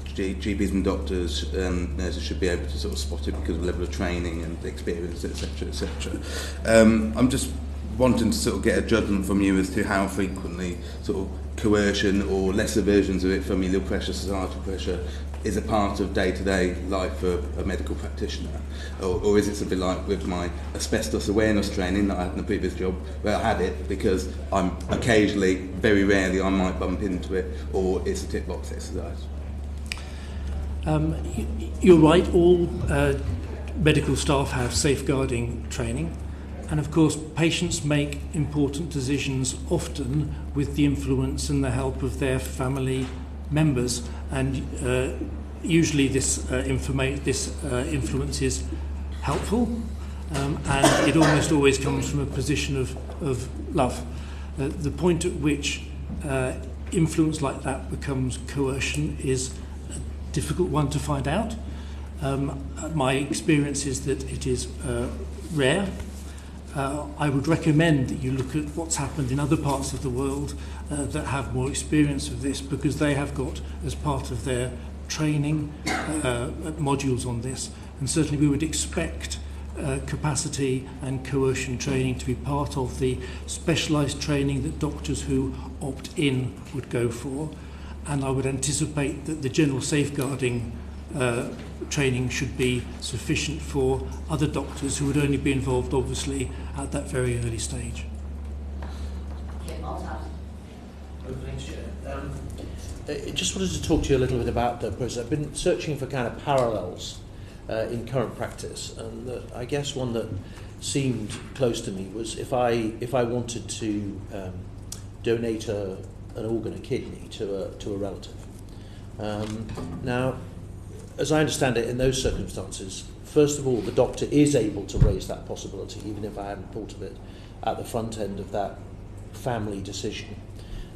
GPs and doctors and nurses should be able to sort of spot it because of the level of training and experience, etc., etc. I'm just wanting to sort of get a judgment from you as to how frequently sort of coercion or lesser versions of it, familial pressure, societal pressure, is a part of day-to-day life for a medical practitioner, or is it something like with my asbestos awareness training that I had in the previous job, where I had it because I'm occasionally, very rarely, I might bump into it, or it's a tick box exercise? You're right, all medical staff have safeguarding training, and of course patients make important decisions often with the influence and the help of their family members, and usually this influence is helpful, and it almost always comes from a position of love. The point at which influence like that becomes coercion is a difficult one to find out. My experience is that it is rare. I would recommend that you look at what's happened in other parts of the world that have more experience of this, because they have got, as part of their training, modules on this. And certainly we would expect capacity and coercion training to be part of the specialised training that doctors who opt in would go for. And I would anticipate that the general safeguarding training should be sufficient for other doctors who would only be involved, obviously, at that very early stage. Thanks, Chair. I just wanted to talk to you a little bit about the process. I've been searching for kind of parallels in current practice, and I guess one that seemed close to me was if I wanted to donate an organ, a kidney, to a relative. Now, as I understand it, in those circumstances, first of all, the doctor is able to raise that possibility, even if I hadn't thought of it at the front end of that family decision.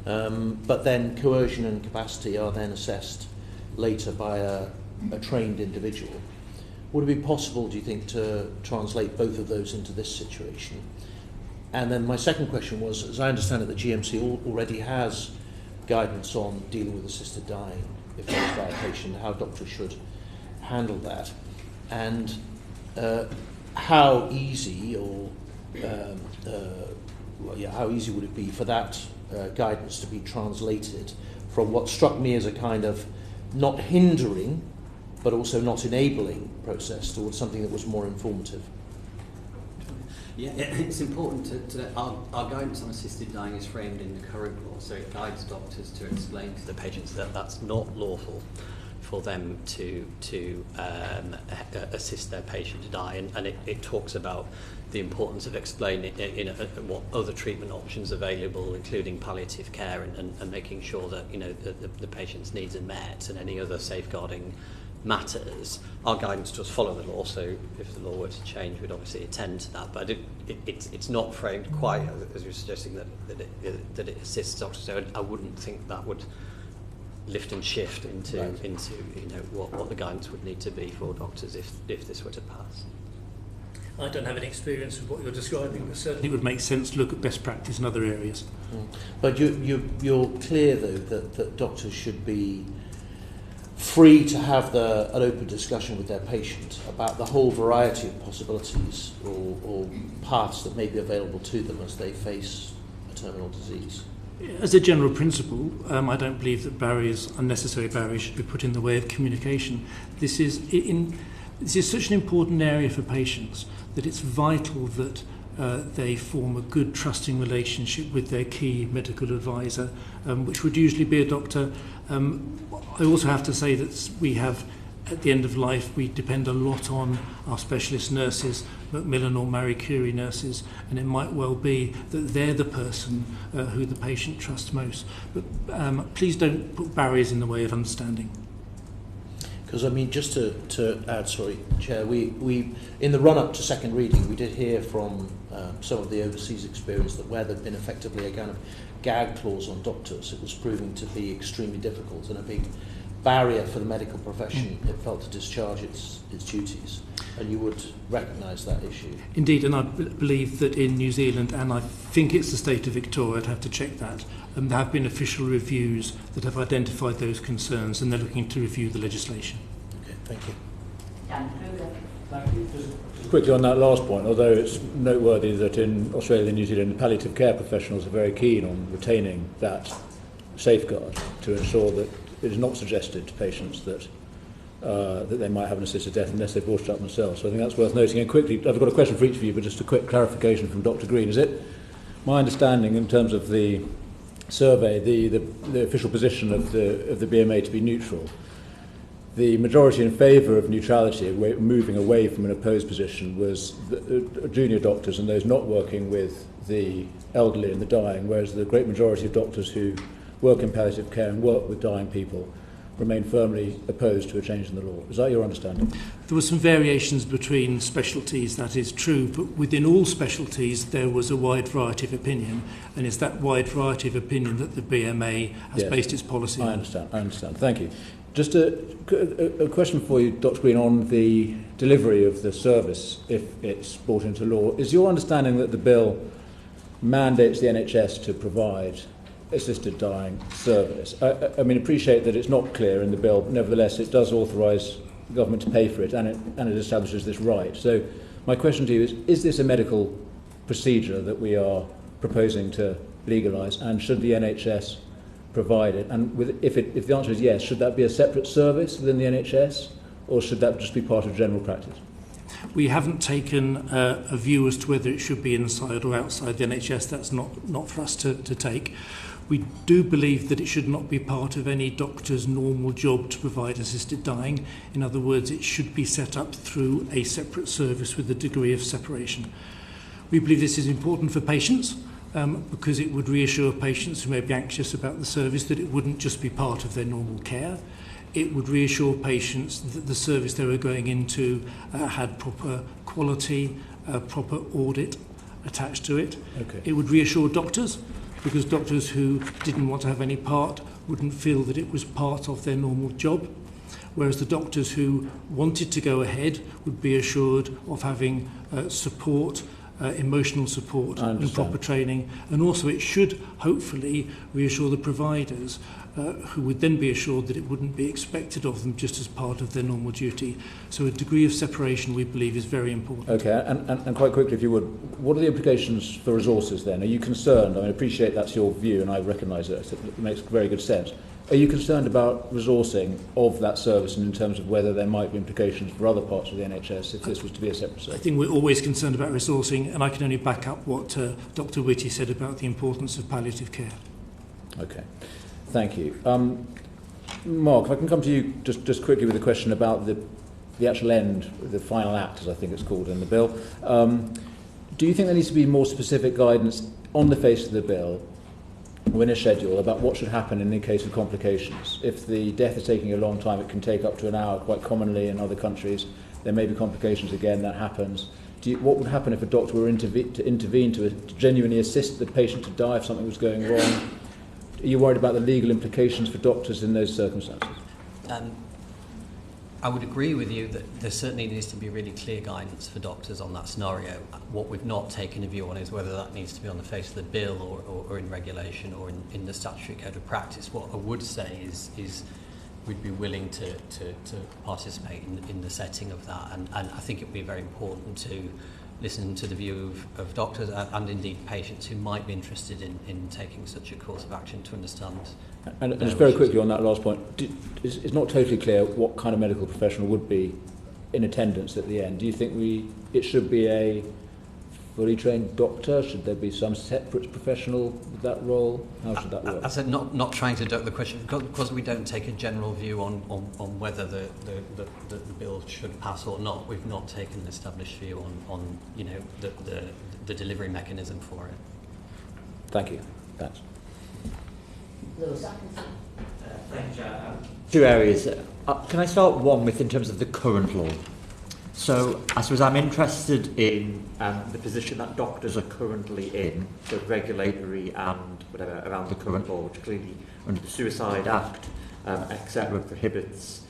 But then coercion and capacity are then assessed later by a trained individual. Would it be possible, do you think, to translate both of those into this situation? And then my second question was, as I understand it, the GMC already has guidance on dealing with assisted dying if there's by a patient, how doctors should handle that, and how easy how easy would it be for that guidance to be translated from what struck me as a kind of not hindering but also not enabling process towards something that was more informative? Yeah, it's important to our guidance on assisted dying is framed in the current law, so it guides doctors to explain to the patients that that's not lawful for them to assist their patient to die, and it talks about the importance of explaining what other treatment options are available, including palliative care, and making sure that the patient's needs are met, and any other safeguarding matters. Our guidance does follow the law, so if the law were to change, we'd obviously attend to that. But it's not framed quite as you're suggesting that it assists doctors. So I wouldn't think that would lift and shift into what the guidance would need to be for doctors if this were to pass. I don't have any experience of what you're describing, but certainly it would make sense to look at best practice in other areas. But you're clear, though, that doctors should be free to have an open discussion with their patient about the whole variety of possibilities or paths that may be available to them as they face a terminal disease. As a general principle, I don't believe that unnecessary barriers should be put in the way of communication. This is such an important area for patients that it's vital that they form a good, trusting relationship with their key medical advisor, which would usually be a doctor. I also have to say that we have, at the end of life, we depend a lot on our specialist nurses, Macmillan or Marie Curie nurses, and it might well be that they're the person who the patient trusts most. But please don't put barriers in the way of understanding. Because, I mean, just to add, sorry, Chair, we in the run-up to second reading, we did hear from some of the overseas experience that where there'd been effectively a kind of gag clause on doctors, it was proving to be extremely difficult and a big barrier for the medical profession, it felt, to discharge its duties, and you would recognise that issue. Indeed, and I believe that in New Zealand, and I think it's the state of Victoria, I'd have to check that, there have been official reviews that have identified those concerns, and they're looking to review the legislation. Okay, thank you. Thank you. Just quickly on that last point, although it's noteworthy that in Australia and New Zealand, the palliative care professionals are very keen on retaining that safeguard to ensure that it is not suggested to patients that that they might have an assisted death unless they've brought it up themselves. So I think that's worth noting. And quickly, I've got a question for each of you, but just a quick clarification from Dr. Green. Is it my understanding, in terms of the survey, the official position of the BMA to be neutral? The majority in favour of neutrality, moving away from an opposed position, was the junior doctors and those not working with the elderly and the dying, whereas the great majority of doctors who work in palliative care and work with dying people remain firmly opposed to a change in the law. Is that your understanding? There were some variations between specialties, that is true, but within all specialties there was a wide variety of opinion, and it's that wide variety of opinion that the BMA has based its policy on. I understand. Thank you. Just a question for you, Dr. Green, on the delivery of the service, if it's brought into law. Is your understanding that the bill mandates the NHS to provide assisted dying service? I mean, appreciate that it's not clear in the bill, but nevertheless it does authorise the government to pay for it, and it establishes this right. So my question to you is this a medical procedure that we are proposing to legalise, and should the NHS provide it? And if the answer is yes, should that be a separate service within the NHS, or should that just be part of general practice? We haven't taken a view as to whether it should be inside or outside the NHS. That's not for us to take. We do believe that it should not be part of any doctor's normal job to provide assisted dying. In other words, it should be set up through a separate service with a degree of separation. We believe this is important for patients, because it would reassure patients who may be anxious about the service that it wouldn't just be part of their normal care. It would reassure patients that the service they were going into had proper quality, proper audit attached to it. Okay. It would reassure doctors, because doctors who didn't want to have any part wouldn't feel that it was part of their normal job, whereas the doctors who wanted to go ahead would be assured of having support, emotional support and proper training. And also it should hopefully reassure the providers, who would then be assured that it wouldn't be expected of them just as part of their normal duty. So a degree of separation, we believe, is very important. Okay, and quite quickly, if you would, what are the implications for resources then? Are you concerned? I appreciate that's your view, and I recognise it. It makes very good sense. Are you concerned about resourcing of that service, and in terms of whether there might be implications for other parts of the NHS if this was to be a separate service? I think we're always concerned about resourcing, and I can only back up what Dr. Whitty said about the importance of palliative care. Okay, thank you. Mark, if I can come to you just quickly with a question about the actual end, the final act, as I think it's called in the bill. Do you think there needs to be more specific guidance on the face of the bill, or in a schedule, about what should happen in the case of complications? If the death is taking a long time, it can take up to an hour quite commonly in other countries. There may be complications again, that happens. What would happen if a doctor were to intervene to genuinely assist the patient to die if something was going wrong? Are you worried about the legal implications for doctors in those circumstances? I would agree with you that there certainly needs to be really clear guidance for doctors on that scenario. What we've not taken a view on is whether that needs to be on the face of the bill or in regulation or in the statutory code of practice. What I would say is we'd be willing to participate in the setting of that, and I think it would be very important to listen to the view of doctors and indeed patients who might be interested in taking such a course of action to understand. And just very quickly on that last point, it's not totally clear what kind of medical professional would be in attendance at the end. Do you think it should be a fully trained doctor? Should there be some separate professional with that role? How should that work? I said not trying to duck the question, because we don't take a general view on whether the bill should pass or not. We've not taken an established view on the delivery mechanism for it. Thank you. Thanks. Thank you. Two areas. Can I start one with in terms of the current law? So I suppose I'm interested in the position that doctors are currently in, the regulatory and whatever around the current law, which clearly under the Suicide Act etc. prohibits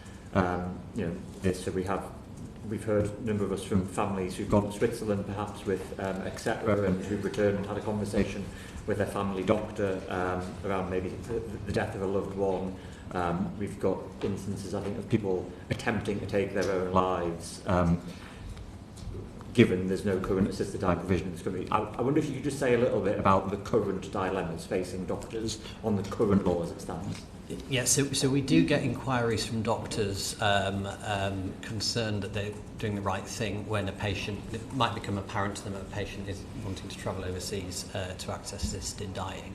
this. So we've heard a number of us from families who've gone to Switzerland perhaps with etc. and who've returned and had a conversation with their family doctor around maybe the death of a loved one. We've got instances, I think, of people attempting to take their own lives, given there's no current assisted dying provision in this country. I wonder if you could just say a little bit about the current dilemmas facing doctors on the current law as it stands. Yeah, so we do get inquiries from doctors concerned that they're doing the right thing when it might become apparent to them that a patient is wanting to travel overseas to access assisted dying.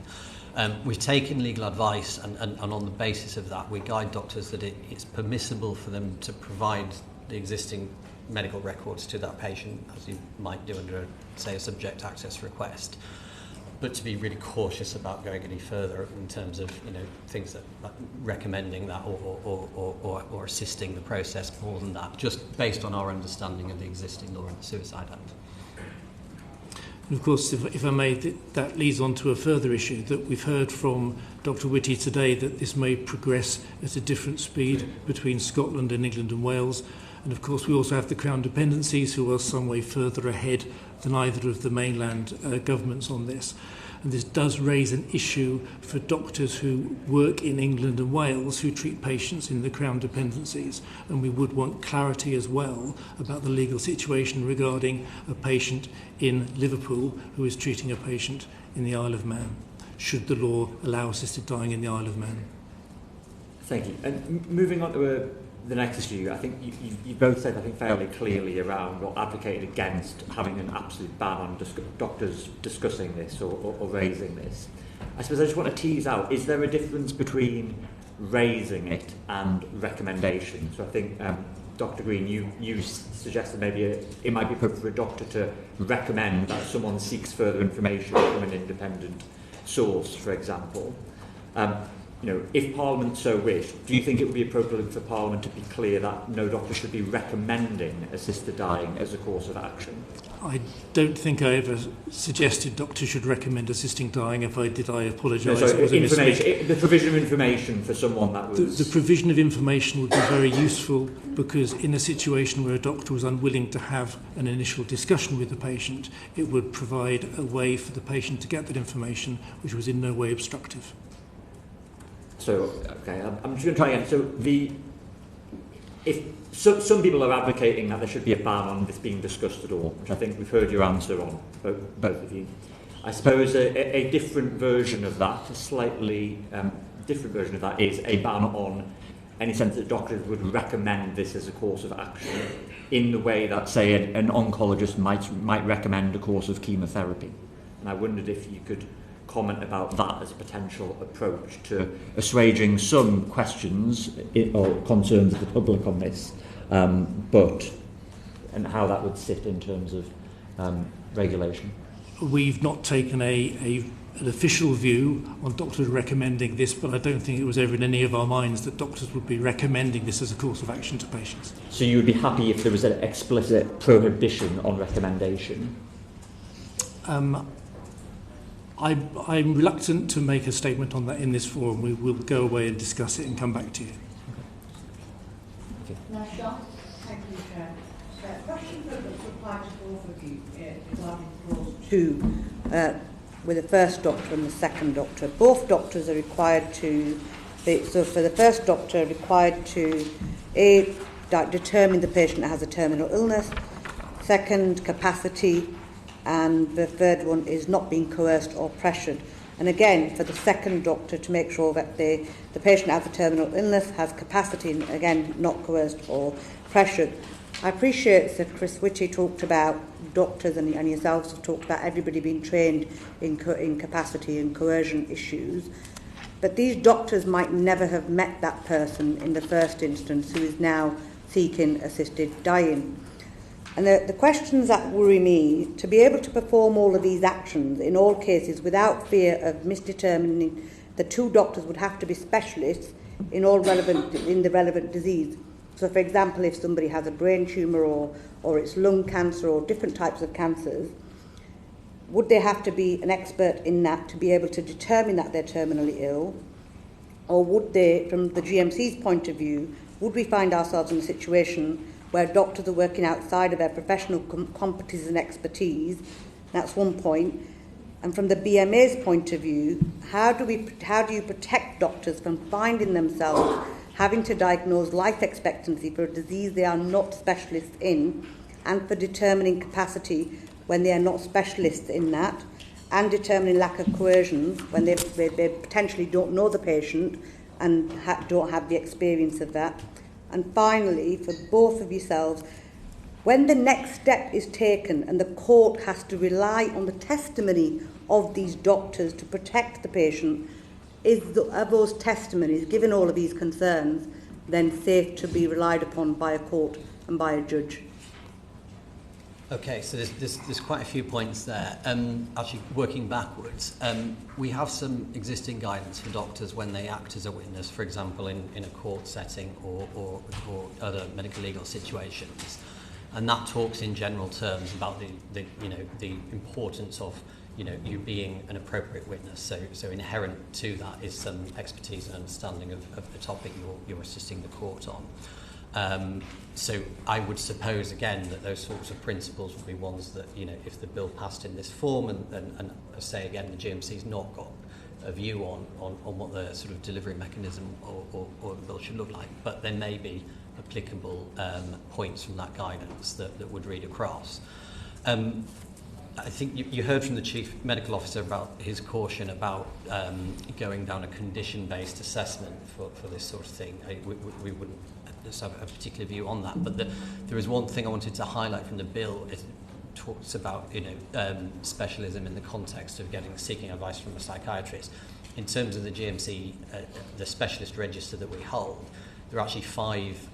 We've taken legal advice and on the basis of that we guide doctors that it's permissible for them to provide the existing medical records to that patient, as you might do under, say, a subject access request, but to be really cautious about going any further in terms of things that like recommending that or assisting the process more than that, just based on our understanding of the existing law in the Suicide Act. And of course, if I may, that leads on to a further issue that we've heard from Dr. Whitty today, that this may progress at a different speed between Scotland and England and Wales. And of course, we also have the Crown dependencies who are some way further ahead than either of the mainland governments on this. And this does raise an issue for doctors who work in England and Wales who treat patients in the Crown dependencies. And we would want clarity as well about the legal situation regarding a patient in Liverpool who is treating a patient in the Isle of Man. Should the law allow assisted dying in the Isle of Man? Thank you. And moving on to the next issue, I think you both said, I think, fairly clearly around or advocated against having an absolute ban on doctors discussing this or raising this. I suppose I just want to tease out, is there a difference between raising it and recommendation? So I think, Dr. Green, you suggested maybe it might be appropriate for a doctor to recommend that someone seeks further information from an independent source, for example. If Parliament so wished, do you think it would be appropriate for Parliament to be clear that no doctor should be recommending assisted dying as a course of action? I don't think I ever suggested doctors should recommend assisting dying. If I did, I apologise. No, the provision of information for someone that was... The provision of information would be very useful, because in a situation where a doctor was unwilling to have an initial discussion with the patient, it would provide a way for the patient to get that information which was in no way obstructive. So, okay, I'm just going to try again. So, some people are advocating that there should be a ban on this being discussed at all, which I think we've heard your answer on, both of you. I suppose a different version of that, a slightly different version of that, is a ban on any sense that doctors would recommend this as a course of action in the way that, say, an oncologist might recommend a course of chemotherapy. And I wondered if you could comment about that as a potential approach to assuaging some questions or concerns of the public on this, and how that would sit in terms of regulation. We've not taken an official view on doctors recommending this, but I don't think it was ever in any of our minds that doctors would be recommending this as a course of action to patients. So you would be happy if there was an explicit prohibition on recommendation? I'm reluctant to make a statement on that in this forum. We will go away and discuss it and come back to you. Okay. Now, Sean. Thank you, Chair. Question that applies to both of you regarding clause 2, with the first doctor and the second doctor. Both doctors are required to, so for the first doctor, required to determine the patient has a terminal illness, second, capacity, and the third one is not being coerced or pressured. And again, for the second doctor to make sure that the patient has a terminal illness, has capacity, and again, not coerced or pressured. I appreciate that Chris Whitty talked about doctors, and yourselves have talked about everybody being trained in capacity and coercion issues. But these doctors might never have met that person in the first instance who is now seeking assisted dying. And the questions that worry me, to be able to perform all of these actions in all cases without fear of misdetermining, the two doctors would have to be specialists in the relevant disease. So, for example, if somebody has a brain tumour or it's lung cancer or different types of cancers, would they have to be an expert in that to be able to determine that they're terminally ill? Or would they, from the GMC's point of view, would we find ourselves in a situation where doctors are working outside of their professional competence and expertise? That's one point. And from the BMA's point of view, how do you protect doctors from finding themselves having to diagnose life expectancy for a disease they are not specialists in, and for determining capacity when they are not specialists in that, and determining lack of coercion when they potentially don't know the patient and don't have the experience of that. And finally, for both of yourselves, when the next step is taken and the court has to rely on the testimony of these doctors to protect the patient, are those testimonies, given all of these concerns, then safe to be relied upon by a court and by a judge? Okay, so there's quite a few points there. Actually, working backwards, we have some existing guidance for doctors when they act as a witness, for example, in a court setting or other medical legal situations, and that talks in general terms about the importance of you being an appropriate witness. So inherent to that is some expertise and understanding of the topic you're assisting the court on. So I would suppose, again, that those sorts of principles would be ones that, if the bill passed in this form, and say again, the GMC's not got a view on what the sort of delivery mechanism or the bill should look like, but there may be applicable points from that guidance that would read across. I think you heard from the Chief Medical Officer about his caution about going down a condition-based assessment for this sort of thing. We wouldn't have a particular view on that, but there is one thing I wanted to highlight from the bill. It talks about specialism in the context of seeking advice from a psychiatrist. In terms of the GMC, the specialist register that we hold, there are actually 5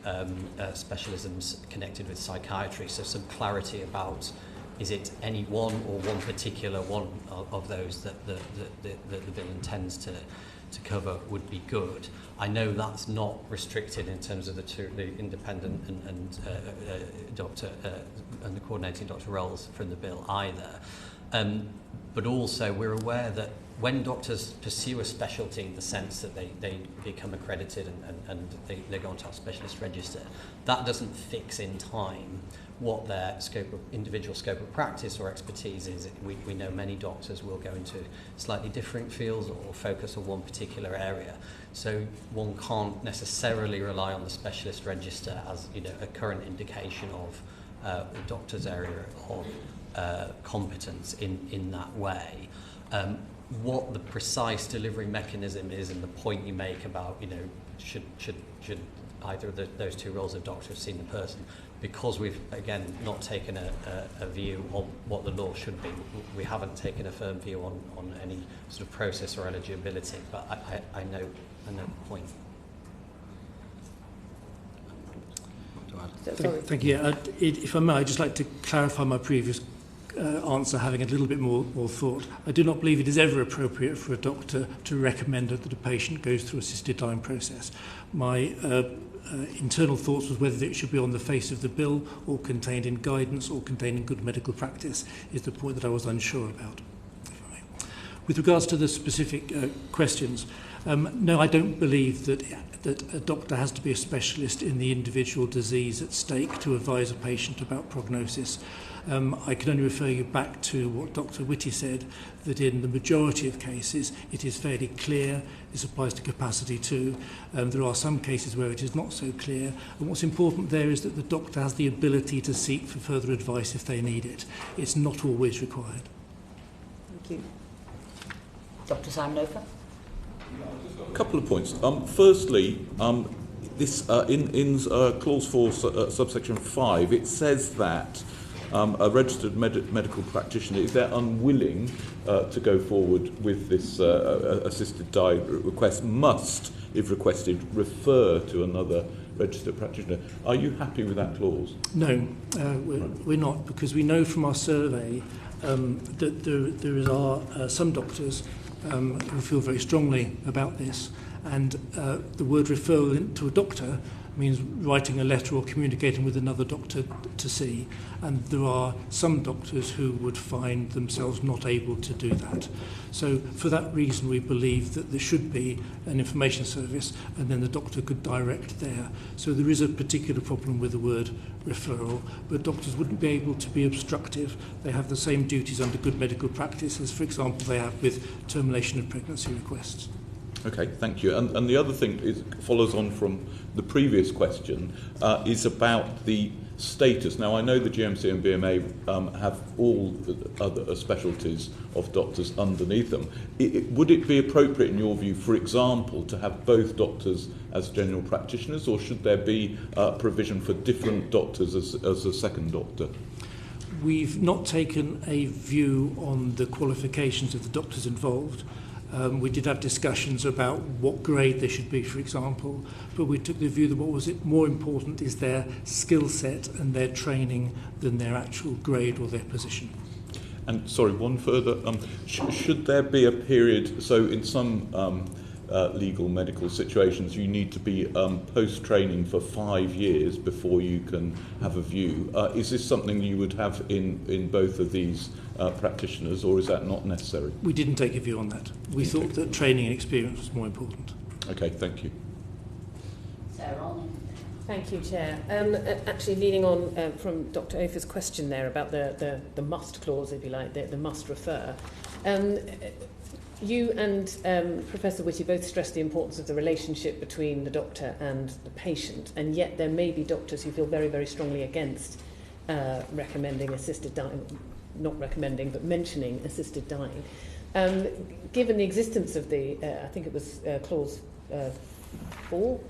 specialisms connected with psychiatry, so some clarity about is it any one or one particular one of those that the bill intends to cover would be good. I know that's not restricted in terms of the independent and doctor and the coordinating doctor roles from the bill either. But also we're aware that when doctors pursue a specialty in the sense that they become accredited and they go onto our specialist register, that doesn't fix in time what their individual scope of practice or expertise is. We know many doctors will go into slightly different fields or focus on one particular area. So one can't necessarily rely on the specialist register as a current indication of the doctor's area of competence in that way. What the precise delivery mechanism is and the point you make about should either of those two roles of doctor have seen the person, because we've again not taken a view on what the law should be. We haven't taken a firm view on any sort of process or eligibility, but I know the point. Thank you. If I may, I'd just like to clarify my previous answer, having a little bit more thought. I do not believe it is ever appropriate for a doctor to recommend that a patient goes through assisted dying process. My internal thoughts was whether it should be on the face of the bill or contained in guidance or contained in good medical practice is the point that I was unsure about. With regards to the specific questions, no, I don't believe that a doctor has to be a specialist in the individual disease at stake to advise a patient about prognosis. I can only refer you back to what Dr. Whitty said, that in the majority of cases it is fairly clear. This applies to capacity too. There are some cases where it is not so clear, and what's important there is that the doctor has the ability to seek for further advice if they need it. It's not always required. Thank you. Dr. Simon-Ofer? A couple of points. Firstly, this in clause 4, subsection 5, it says that a registered medical practitioner, if they're unwilling to go forward with this assisted dying request, must, if requested, refer to another registered practitioner. Are you happy with that clause? No, we're not, because we know from our survey that there are some doctors who feel very strongly about this, and the word referral to a doctor means writing a letter or communicating with another doctor to see. And there are some doctors who would find themselves not able to do that. So for that reason, we believe that there should be an information service, and then the doctor could direct there. So there is a particular problem with the word referral, but doctors wouldn't be able to be obstructive. They have the same duties under good medical practice as, for example, they have with termination of pregnancy requests. Okay, thank you. And the other thing follows on from the previous question, is about the status. Now, I know the GMC and BMA have all the other specialties of doctors underneath them. Would it be appropriate, in your view, for example, to have both doctors as general practitioners, or should there be provision for different doctors as a second doctor? We've not taken a view on the qualifications of the doctors involved. We did have discussions about what grade they should be, for example, but we took the view that what was more important is their skill set and their training than their actual grade or their position. And sorry, one further, should there be a period, so in some legal medical situations you need to be post-training for 5 years before you can have a view. Is this something you would have in both of these practitioners, or is that not necessary? We didn't take a view on that. We thought that training and experience was more important. Okay, thank you. Sarah. Thank you, Chair. Actually, leading on from Dr. Ofer's question there about the must clause, if you like, the must refer. You and Professor Whitty both stressed the importance of the relationship between the doctor and the patient, and yet there may be doctors who feel very, very strongly against recommending assisted dying, not recommending, but mentioning assisted dying. Given the existence of the, I think it was clause 4?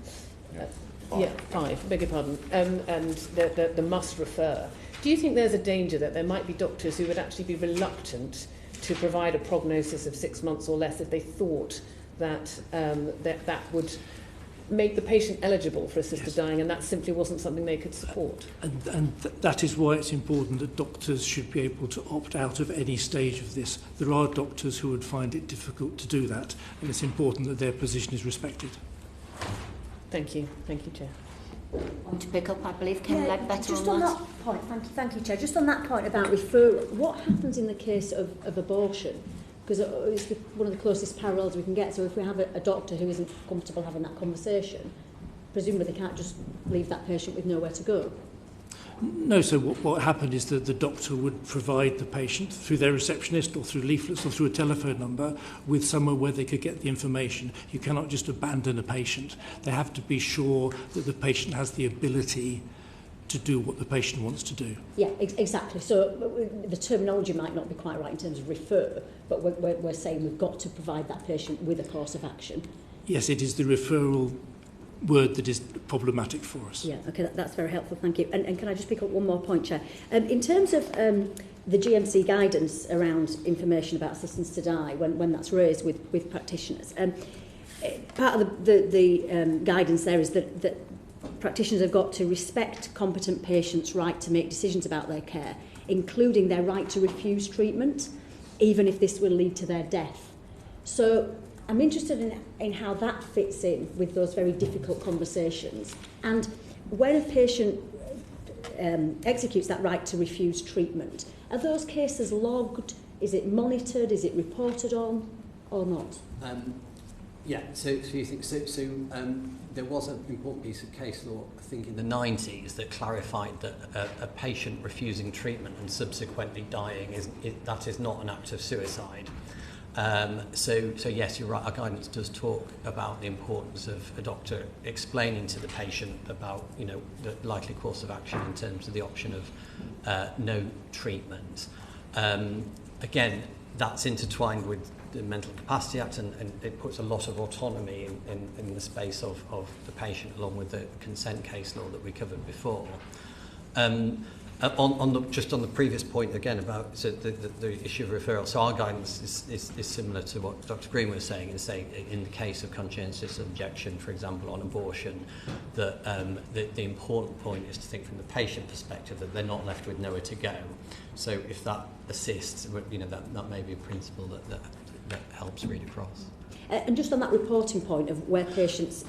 Yeah, 5, beg your pardon, and the must refer. Do you think there's a danger that there might be doctors who would actually be reluctant to provide a prognosis of 6 months or less if they thought that that would make the patient eligible for assisted dying, and that simply wasn't something they could support? And that is why it's important that doctors should be able to opt out of any stage of this. There are doctors who would find it difficult to do that, and it's important that their position is respected. Thank you, Chair. Want to pick up, I believe, Ken Ledbetter just on that point, thank you, Chair. Just on that point about referral, what happens in the case of abortion? Because it's one of the closest parallels we can get. So if we have a doctor who isn't comfortable having that conversation, presumably they can't just leave that patient with nowhere to go. No, so what happened is that the doctor would provide the patient through their receptionist or through leaflets or through a telephone number with somewhere where they could get the information. You cannot just abandon a patient. They have to be sure that the patient has the ability to do what the patient wants to do. Yeah, exactly. So the terminology might not be quite right in terms of refer, but we're saying we've got to provide that patient with a course of action. Yes, it is the referral word that is problematic for us. Yeah, okay, that's very helpful, thank you. And can I just pick up one more point, Chair? In terms of the GMC guidance around information about assistance to die, when that's raised with practitioners, part of the guidance there is that practitioners have got to respect competent patients' right to make decisions about their care, including their right to refuse treatment, even if this will lead to their death. So I'm interested in how that fits in with those very difficult conversations. And when a patient executes that right to refuse treatment, are those cases logged? Is it monitored? Is it reported on or not? Yeah, so you think there was an important piece of case law, I think, in the 90s that clarified that a patient refusing treatment and subsequently dying that is not an act of suicide. So yes, you're right. Our guidance does talk about the importance of a doctor explaining to the patient about the likely course of action in terms of the option of no treatment. Again, that's intertwined with the Mental Capacity Act, and it puts a lot of autonomy in the space of the patient, along with the consent case law that we covered before. Just on the previous point again about the issue of referral, so our guidance is similar to what Dr. Green was saying, in the case of conscientious objection, for example, on abortion, that the important point is to think from the patient perspective that they're not left with nowhere to go. So if that assists, that may be a principle that helps read across. And just on that reporting point of where patients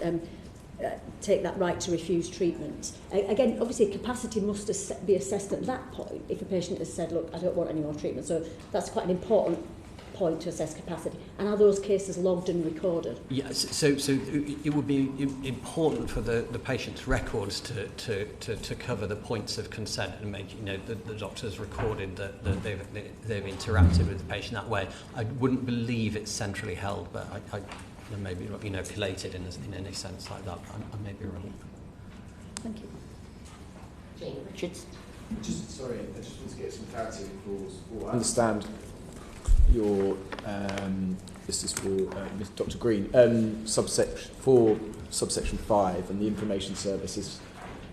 take that right to refuse treatment. Again, obviously capacity must be assessed at that point if a patient has said, look, I don't want any more treatment. So that's quite an important point to assess capacity. And are those cases logged and recorded? Yes, so it would be important for the patient's records to cover the points of consent and make, you know, the doctor's recorded that they've interacted with the patient that way. I wouldn't believe it's centrally held, but I maybe, you know, collated in any sense like that. I may be wrong. Thank you. Jane Richards. I just want to get some clarity on clause 4. I understand your, this is for Dr. Green, subsection 5 and the information services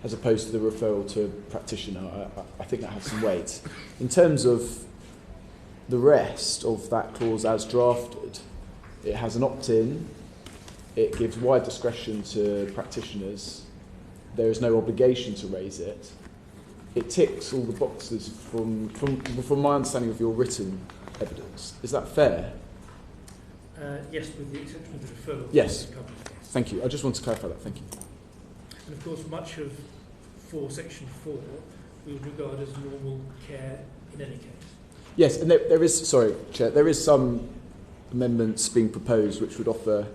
as opposed to the referral to a practitioner. I think that has some weight. In terms of the rest of that clause as drafted, it has an opt-in, it gives wide discretion to practitioners, there is no obligation to raise it. It ticks all the boxes from my understanding of your written evidence. Is that fair? Yes, with the exception of the referral. Yes. Thank you. I just want to clarify that. Thank you. And of course, much of section 4 we would regard as normal care in any case. Yes, and there is, sorry, Chair, there is some amendments being proposed which would offer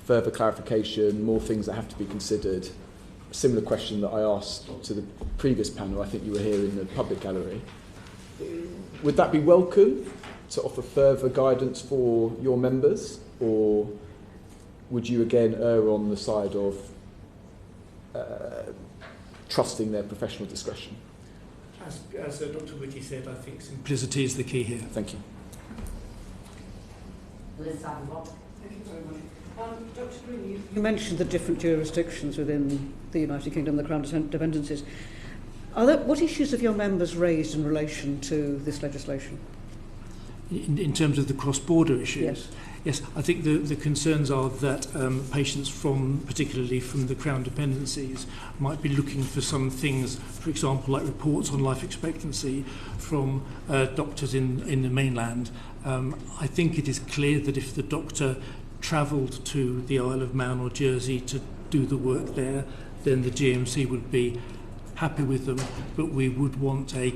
further clarification, more things that have to be considered. A similar question that I asked to the previous panel, I think you were here in the public gallery. Would that be welcome to offer further guidance for your members, or would you again err on the side of trusting their professional discretion? As Dr. Whitty said, I think simplicity is the key here. Thank you. Liz Savinbot. Thank you very much. Dr. Green, you mentioned the different jurisdictions within the United Kingdom, the Crown dependencies. What issues have your members raised in relation to this legislation? In terms of the cross-border issues? Yes. Yes, I think the concerns are that patients particularly from the Crown dependencies, might be looking for some things, for example, like reports on life expectancy from doctors in the mainland. I think it is clear that if the doctor travelled to the Isle of Man or Jersey to do the work there, then the GMC would be happy with them, but we would want a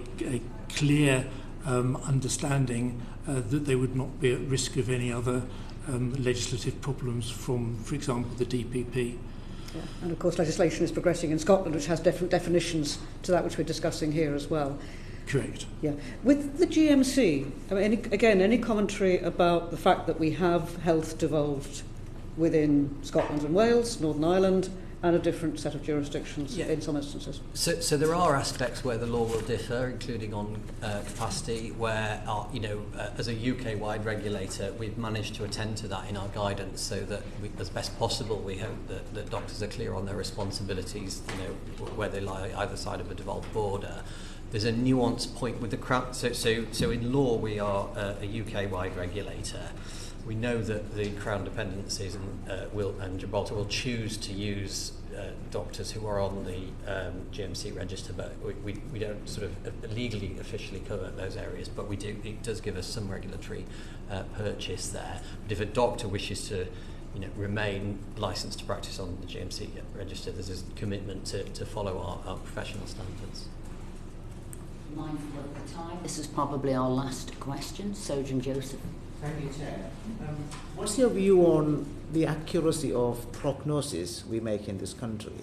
clear understanding that they would not be at risk of any other legislative problems from, for example, the DPP. Yeah. And of course legislation is progressing in Scotland, which has different definitions to that which we're discussing here as well. Correct. Yeah. With the GMC, I mean, any commentary about the fact that we have health devolved within Scotland and Wales, Northern Ireland, and a different set of jurisdictions in some instances? So there are aspects where the law will differ, including on capacity, where, as a UK-wide regulator, we've managed to attend to that in our guidance so that, as best possible, we hope that doctors are clear on their responsibilities, where they lie either side of a devolved border. There's a nuanced point with the Crown. So in law, we are a UK-wide regulator. We know that the Crown dependencies and Gibraltar will choose to use doctors who are on the GMC register, but we don't sort of legally officially cover those areas, but we do. It does give us some regulatory purchase there. But if a doctor wishes to remain licensed to practice on the GMC register, there's a commitment to follow our professional standards. Mindful of the time, this is probably our last question. Surgeon Joseph. Thank you, Chair. What's your view on the accuracy of prognosis we make in this country?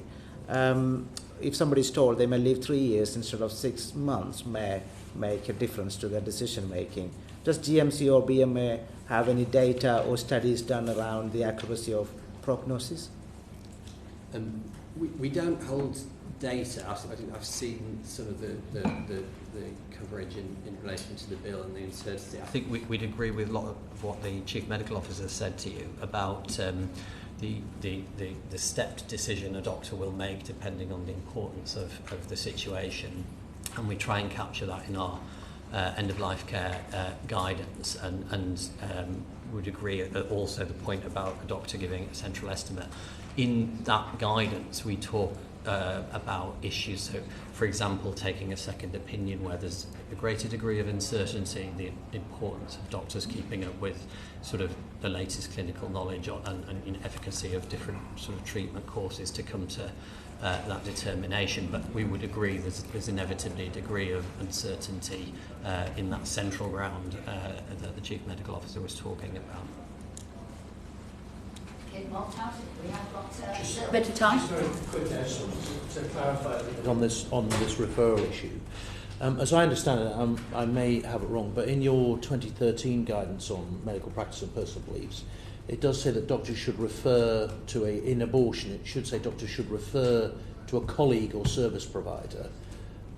If somebody's told they may live 3 years instead of 6 months, may make a difference to their decision making. Does GMC or BMA have any data or studies done around the accuracy of prognosis? We don't hold data. I've seen some of the coverage in relation to the bill and the uncertainty. I think we'd agree with a lot of what the Chief Medical Officer said to you about the stepped decision a doctor will make depending on the importance of the situation, and we try and capture that in our end-of-life care guidance, and would agree also the point about a doctor giving a central estimate. In that guidance, we talk about issues. So, for example, taking a second opinion where there's a greater degree of uncertainty, the importance of doctors keeping up with sort of the latest clinical knowledge and efficacy of different sort of treatment courses to come to that determination. But we would agree there's inevitably a degree of uncertainty in that central ground that the Chief Medical Officer was talking about. Okay, Malthouse, we have got a little bit of time. Just very quickly, to clarify on this referral issue. As I understand it, I may have it wrong, but in your 2013 guidance on medical practice and personal beliefs, it does say that doctors should refer to in abortion, it should say doctors should refer to a colleague or service provider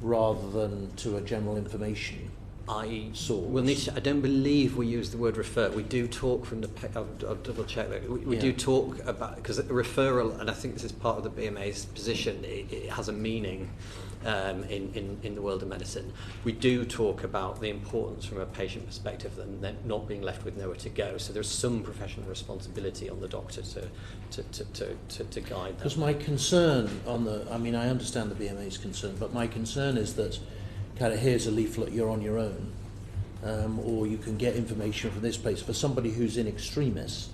rather than to a general information source. I don't believe we use the word refer. We do talk from the... I'll double check that. We do talk about... Because referral, and I think this is part of the BMA's position, it has a meaning in the world of medicine. We do talk about the importance from a patient perspective and then not being left with nowhere to go. So there's some professional responsibility on the doctor to guide them. Because my concern I understand the BMA's concern, but my concern is that kind of here's a leaflet, you're on your own, or you can get information from this place. For somebody who's in extremis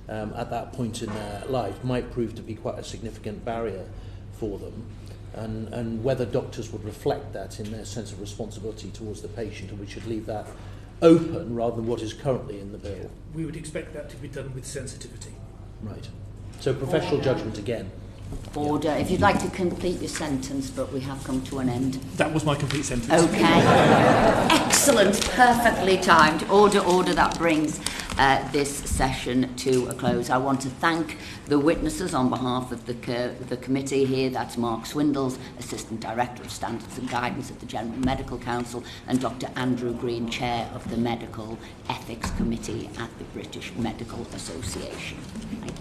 at that point in their life might prove to be quite a significant barrier for them. And whether doctors would reflect that in their sense of responsibility towards the patient, and we should leave that open rather than what is currently in the bill. We would expect that to be done with sensitivity. Right. So professional judgment again. Order. If you'd like to complete your sentence, but we have come to an end. That was my complete sentence. Okay. Excellent. Perfectly timed. Order. That brings this session to a close. I want to thank the witnesses on behalf of the committee here. That's Mark Swindells, Assistant Director of Standards and Guidance at the General Medical Council, and Dr. Andrew Green, Chair of the Medical Ethics Committee at the British Medical Association. Thank you.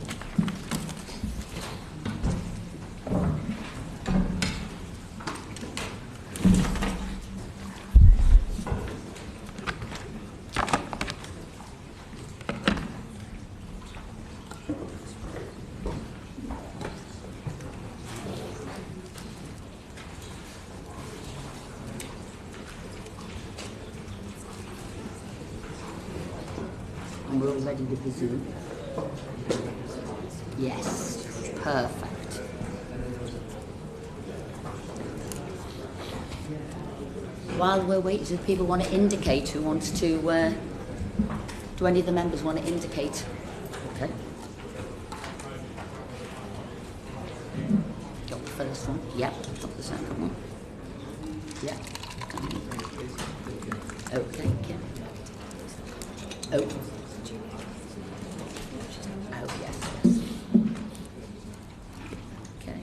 And we're all ready with the Zoom? Yes, perfect. While we're waiting, if people want to indicate who wants to, do any of the members want to indicate? Okay. Got the first one? Yep. Got the second one? Yep. Okay, yeah. Oh. Oh, yes. Okay.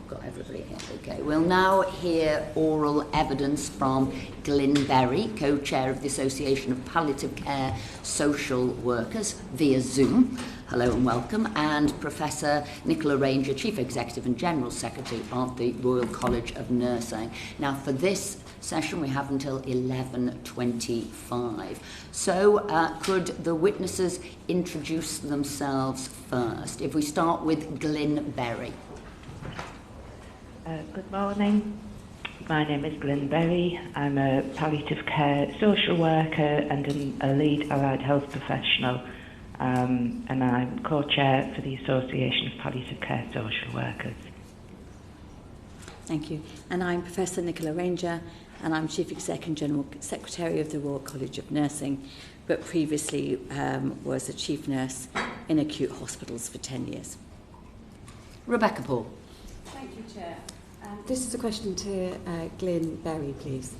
Got everybody here. Okay. We'll now hear oral evidence from Glyn Berry, co-chair of the Association of Palliative Care Social Workers, via Zoom. Hello and welcome. And Professor Nicola Ranger, Chief Executive and General Secretary of the Royal College of Nursing. Now, for this session, we have until 11:25. So, could the witnesses introduce themselves first? If we start with Glyn Berry. Good morning. My name is Glyn Berry. I'm a palliative care social worker and a lead allied health professional, and I'm co-chair for the Association of Palliative Care Social Workers. Thank you. And I'm Professor Nicola Ranger, and I'm Chief Exec and General Secretary of the Royal College of Nursing, but previously was a chief nurse in acute hospitals for 10 years. Rebecca Paul. Thank you, Chair. This is a question to Glyn Berry, please.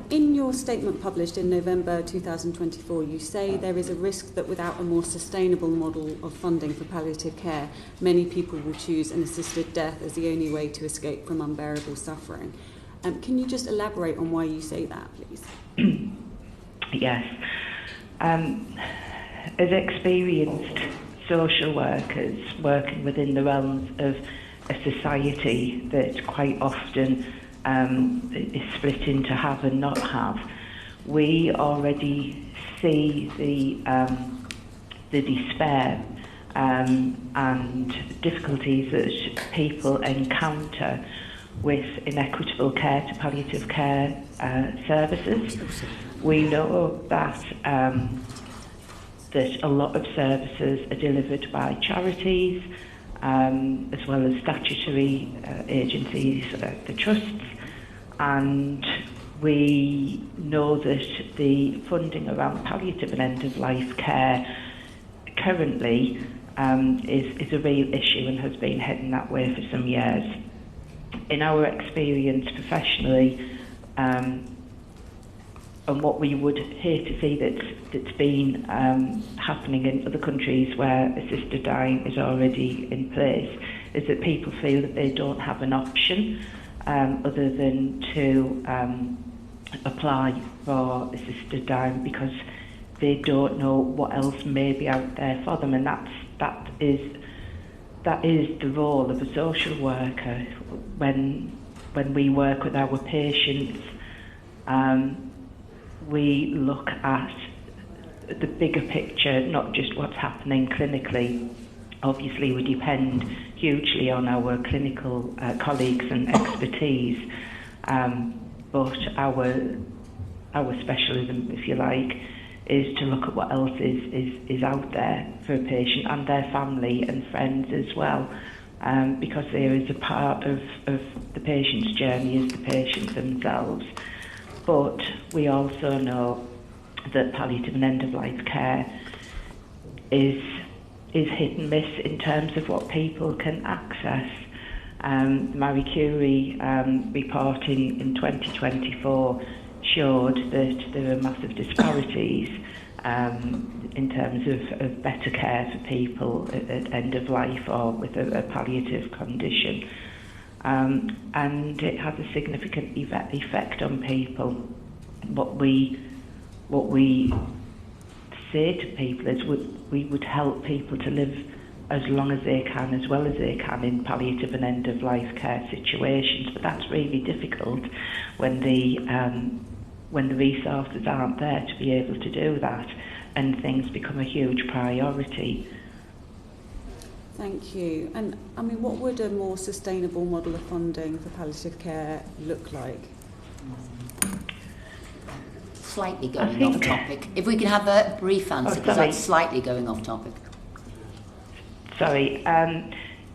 In your statement published in November 2024, you say there is a risk that without a more sustainable model of funding for palliative care, many people will choose an assisted death as the only way to escape from unbearable suffering. Can you just elaborate on why you say that, please? Yes. As experienced social workers working within the realms of a society that quite often is split into have and not have, we already see the despair and difficulties that people encounter with inequitable care to palliative care services. We know that that a lot of services are delivered by charities, as well as statutory agencies, the trusts, and we know that the funding around palliative and end-of-life care currently is a real issue and has been heading that way for some years. In our experience professionally, and what we would hate to see that's been happening in other countries where assisted dying is already in place, is that people feel that they don't have an option other than to apply for assisted dying because they don't know what else may be out there for them, and that is the role of a social worker when we work with our patients. We look at the bigger picture, not just what's happening clinically. Obviously, we depend hugely on our clinical colleagues and expertise, but our specialism, if you like, is to look at what else is out there for a patient and their family and friends as well, because there is a part of the patient's journey is the patient themselves. But we also know that palliative and end-of-life care is hit and miss in terms of what people can access. The Marie Curie report in 2024 showed that there are massive disparities in terms of better care for people at end of life or with a palliative condition. And it has a significant effect on people. What we say to people is we would help people to live as long as they can, as well as they can in palliative and end-of-life care situations. But that's really difficult when the resources aren't there to be able to do that, and things become a huge priority. Thank you. And I mean, what would a more sustainable model of funding for palliative care look like? Slightly going off topic. If we could have a brief answer, because that's slightly going off topic. Sorry.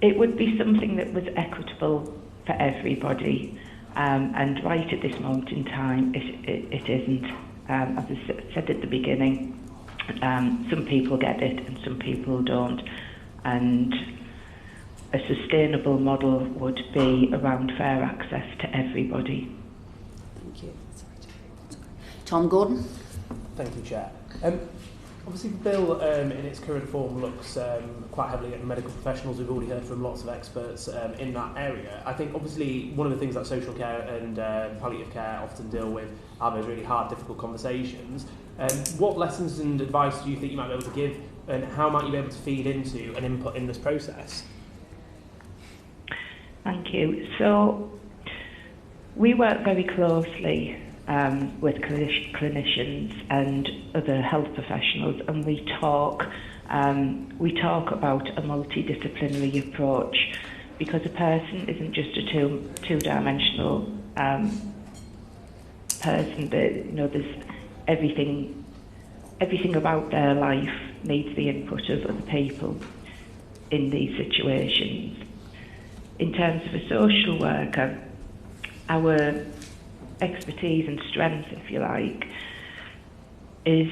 It would be something that was equitable for everybody, and right at this moment in time, it isn't. As I said at the beginning, some people get it and some people don't. And a sustainable model would be around fair access to everybody. Thank you. Tom Gordon. Thank you, Chair. Obviously, the bill in its current form looks quite heavily at medical professionals. We've already heard from lots of experts in that area. I think, obviously, one of the things that social care and palliative care often deal with are those really hard, difficult conversations. What lessons and advice do you think you might be able to give, and how might you be able to feed into an input in this process? Thank you. So we work very closely with clinicians and other health professionals, and we talk about a multidisciplinary approach, because a person isn't just a two-dimensional person. There's everything about their life needs the input of other people in these situations. In terms of a social worker, our expertise and strength, if you like, is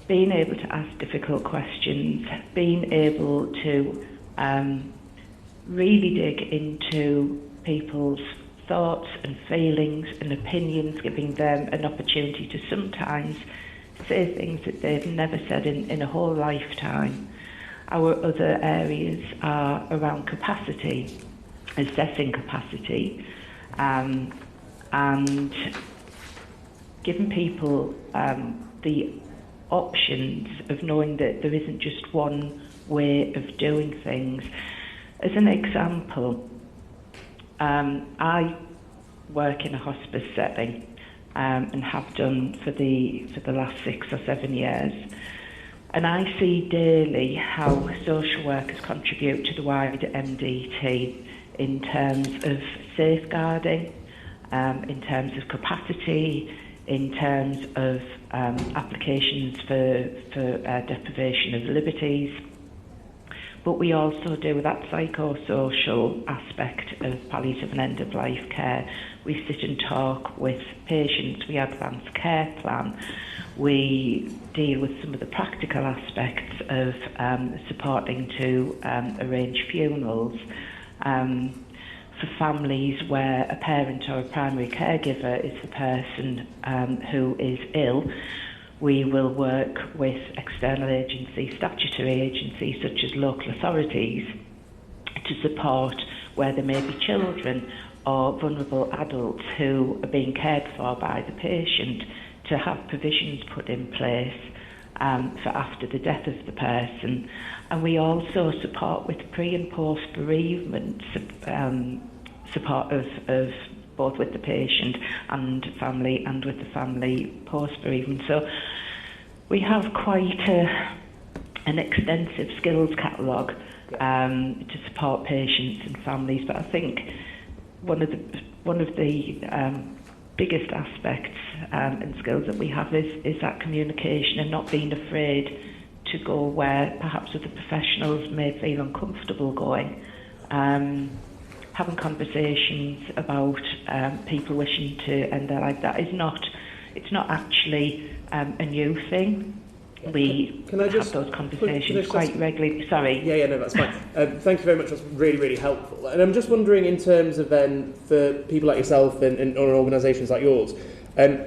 being able to ask difficult questions, being able to really dig into people's thoughts and feelings and opinions, giving them an opportunity to sometimes say things that they've never said in a whole lifetime. Our other areas are around capacity, assessing capacity, and giving people the options of knowing that there isn't just one way of doing things. As an example, I work in a hospice setting and have done for the last 6 or 7 years. And I see daily how social workers contribute to the wider MD team in terms of safeguarding, in terms of capacity, in terms of applications for deprivation of liberties. But we also do that psychosocial aspect of palliative and end-of-life care. We sit and talk with patients, we advance care plan, we deal with some of the practical aspects of supporting to arrange funerals. For families where a parent or a primary caregiver is the person who is ill, we will work with external agencies, statutory agencies such as local authorities, to support where there may be children or vulnerable adults who are being cared for by the patient, to have provisions put in place for after the death of the person. And we also support with pre and post bereavement support of both with the patient and family, and with the family post bereavement. So we have quite an extensive skills catalogue to support patients and families. But I think one of the biggest aspects and skills that we have is that communication, and not being afraid to go where perhaps other professionals may feel uncomfortable going. Having conversations about people wishing to end their life, it's not actually a new thing. We have those conversations quite regularly. Sorry. Yeah, no, that's fine. Thank you very much. That's really, really helpful. And I'm just wondering, in terms of then, for people like yourself and organisations like yours,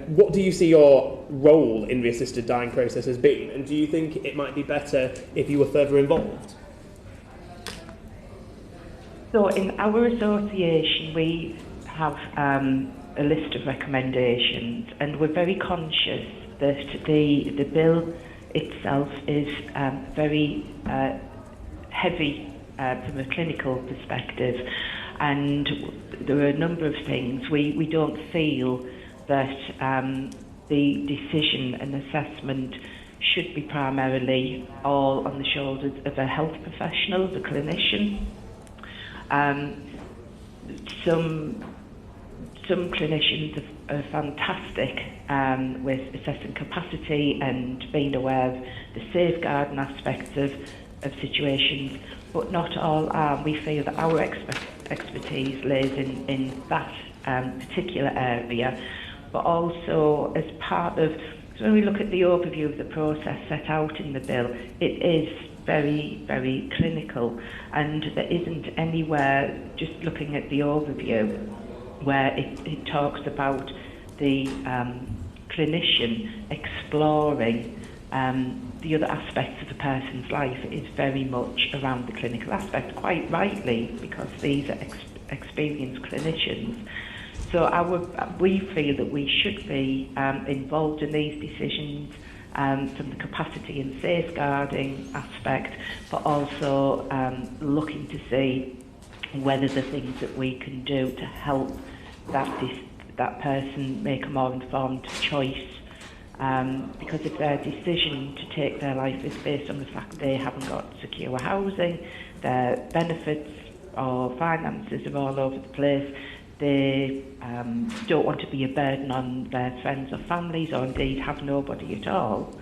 what do you see your role in the assisted dying process has been? And do you think it might be better if you were further involved? So in our association, we have a list of recommendations, and we're very conscious that the bill itself is very heavy from a clinical perspective, and there are a number of things. We don't feel that the decision and assessment should be primarily all on the shoulders of a health professional, the clinician. Some clinicians are fantastic with assessing capacity and being aware of the safeguarding aspects of situations, but not all are. We feel that our expertise lays in that particular area, but also as part of, so when we look at the overview of the process set out in the bill, it is very, very clinical, and there isn't anywhere, just looking at the overview, where it talks about the clinician exploring the other aspects of a person's life. It is very much around the clinical aspect, quite rightly, because these are experienced clinicians. So we feel that we should be involved in these decisions from the capacity and safeguarding aspect, but also looking to see whether the things that we can do to help that person make a more informed choice. Because if their decision to take their life is based on the fact they haven't got secure housing, their benefits or finances are all over the place, they don't want to be a burden on their friends or families, or indeed have nobody at all.